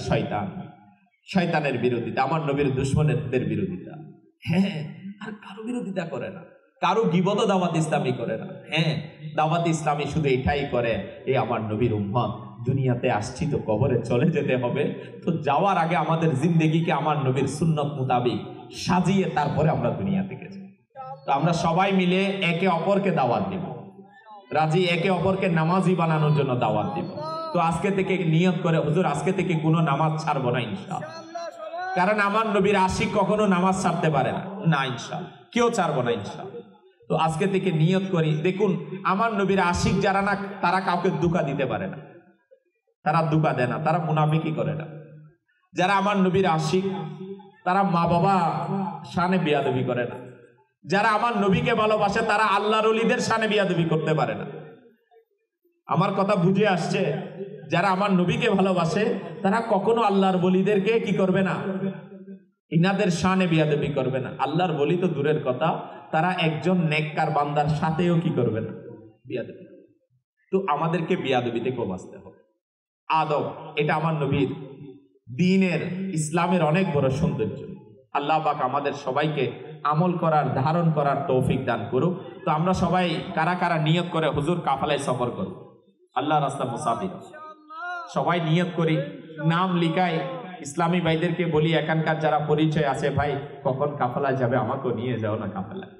Speaker 2: শয়তানের বিরোধিতা, আমার নবীর দুশমনদের বিরোধিতা। হ্যাঁ, আর কারো বিরোধিতা করে না, কারো গীবত দাওয়াত ইসলামী করে না। হ্যাঁ, দাওয়াত ইসলামী শুধু এটাই করে, এই আমার নবীর উম্মত দুনিয়াতে আসছি তো কবরে চলে যেতে হবে, তো যাওয়ার আগে আমাদের জিন্দেগিকে আমার নবীর সুন্নত মোতাবিক সাজিয়ে তারপরে আমরা দুনিয়া থেকে যাই। তো আমরা সবাই মিলে একে অপরকে দাওয়াত দিব, রাজি একে অপরকে নামাজি বানানোর জন্য দাওয়াত দিব। তো আজকে থেকে নিয়ত করে, হুজুর আজকে থেকে কোনো নামাজ ছাড়বো না ইনশাআল্লাহ, কারণ আমার নবীর আশিক কখনো নামাজ ছাড়তে পারে না ইনশাআল্লাহ, কেউ ছাড়বো না ইনশাআল্লাহ। তো আজকে থেকে নিয়ত করি। দেখুন আমার নবীর আশিক যারা না তারা কাউকে ধোঁকা দিতে পারে না, তারা ধোঁকা দেয় না, তারা মুনাফিকি করে না। যারা আমার নবীর আশিক তারা মা বাবা শানে বেয়াদবি করে না। যারা আমার নবীকে ভালোবাসে তারা আল্লাহর ওলিদের শানে বেয়াদবি করতে পারে না। আমার কথা বুঝে আসছে? যারা আমার নবীকে ভালোবাসে তারা কখনো আল্লাহর ওলিদেরকে কি করবে না, ইনাদের শানে বেয়াদবি করবে না। আল্লাহর ওলি তো দূরের কথা, তারা একজন নেককার বান্দার সাথেও কি করবে না, বেয়াদবি। তো আমাদেরকে বেয়াদবি থেকে বাঁচতে হবে। আদব, এটা আমার নবীর দ্বীনের ইসলামের অনেক বড় সৌন্দর্য। আল্লাহ পাক আমাদের সবাইকে আমল করার, ধারণ করার তৌফিক দান করুক। তো আমরা সবাই কারা কারা নিয়ত করে হুজুর কাফেলায় সফর করব, আল্লাহ রাস্তা মুসাফির, সবাই নিয়ত করি, নাম লিখাই। ইসলামী ভাইদেরকে বলি এখানকার যারা পরিচয় আছে, ভাই কখন কাফেলায় যাবে আমাকেও নিয়ে যাও না কাফেলায়,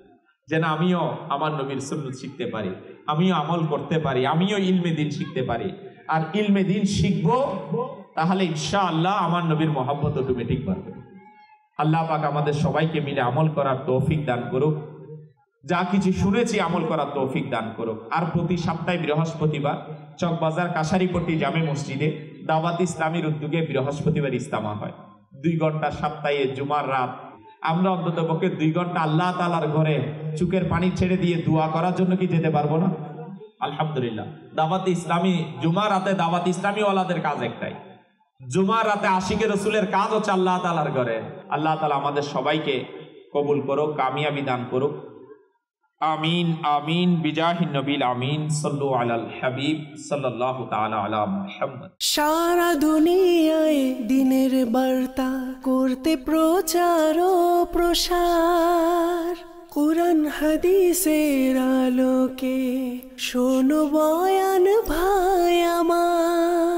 Speaker 2: যেন আমিও আমার নবীর সুন্নাত শিখতে পারি, আমিও আমল করতে পারি, আমিও ইলমে দিন শিখতে পারি। আর ইলমে দিন শিখবো তাহলে ইনশাআল্লাহ আমার নবীর মহব্বত অটোমেটিক বাড়বে। আল্লাহ পাক আমাদের সবাইকে মিলে আমল করার তৌফিক দান করুক, যা কিছু শুনেছি আমল করার তৌফিক দান করুক। আর প্রতি সপ্তাহে বৃহস্পতিবার চকবাজার কাশারিপট্টি জামে মসজিদে দাওয়াত ইসলামীর উদ্যোগে বৃহস্পতিবার ইজতেমা হয়। 2 ঘন্টা সপ্তাহে জুমার রাত আমরা অন্তত পক্ষে 2 ঘন্টা আল্লাহ তাআলার ঘরে চোখের পানি ছেড়ে দিয়ে দোয়া করার জন্য কি যেতে পারবো না? আলহামদুলিল্লাহ। দাওয়াত ইসলামী জুমার রাতে দাওয়াত ইসলামী ওয়ালাদের কাজ একটাই, জুমার রাতে আশিকে রসুলের কাজ হচ্ছে আল্লাহ তাআলার ঘরে। আল্লাহ তাআলা আমাদের সবাইকে কবুল করুক, কামিয়াবি দান করুক। আমিন আমিন বিজাহিন নবীল আমিন। সাল্লু আলাল হাবিব সাল্লাল্লাহু তাআলা আলা মুহাম্মদ।
Speaker 1: সারা দুনিয়ায় দিনের বার্তা করতে প্রচার ও প্রসার, কুরআন হাদিসের আলোকে শোনো বয়ান ভাই আমার।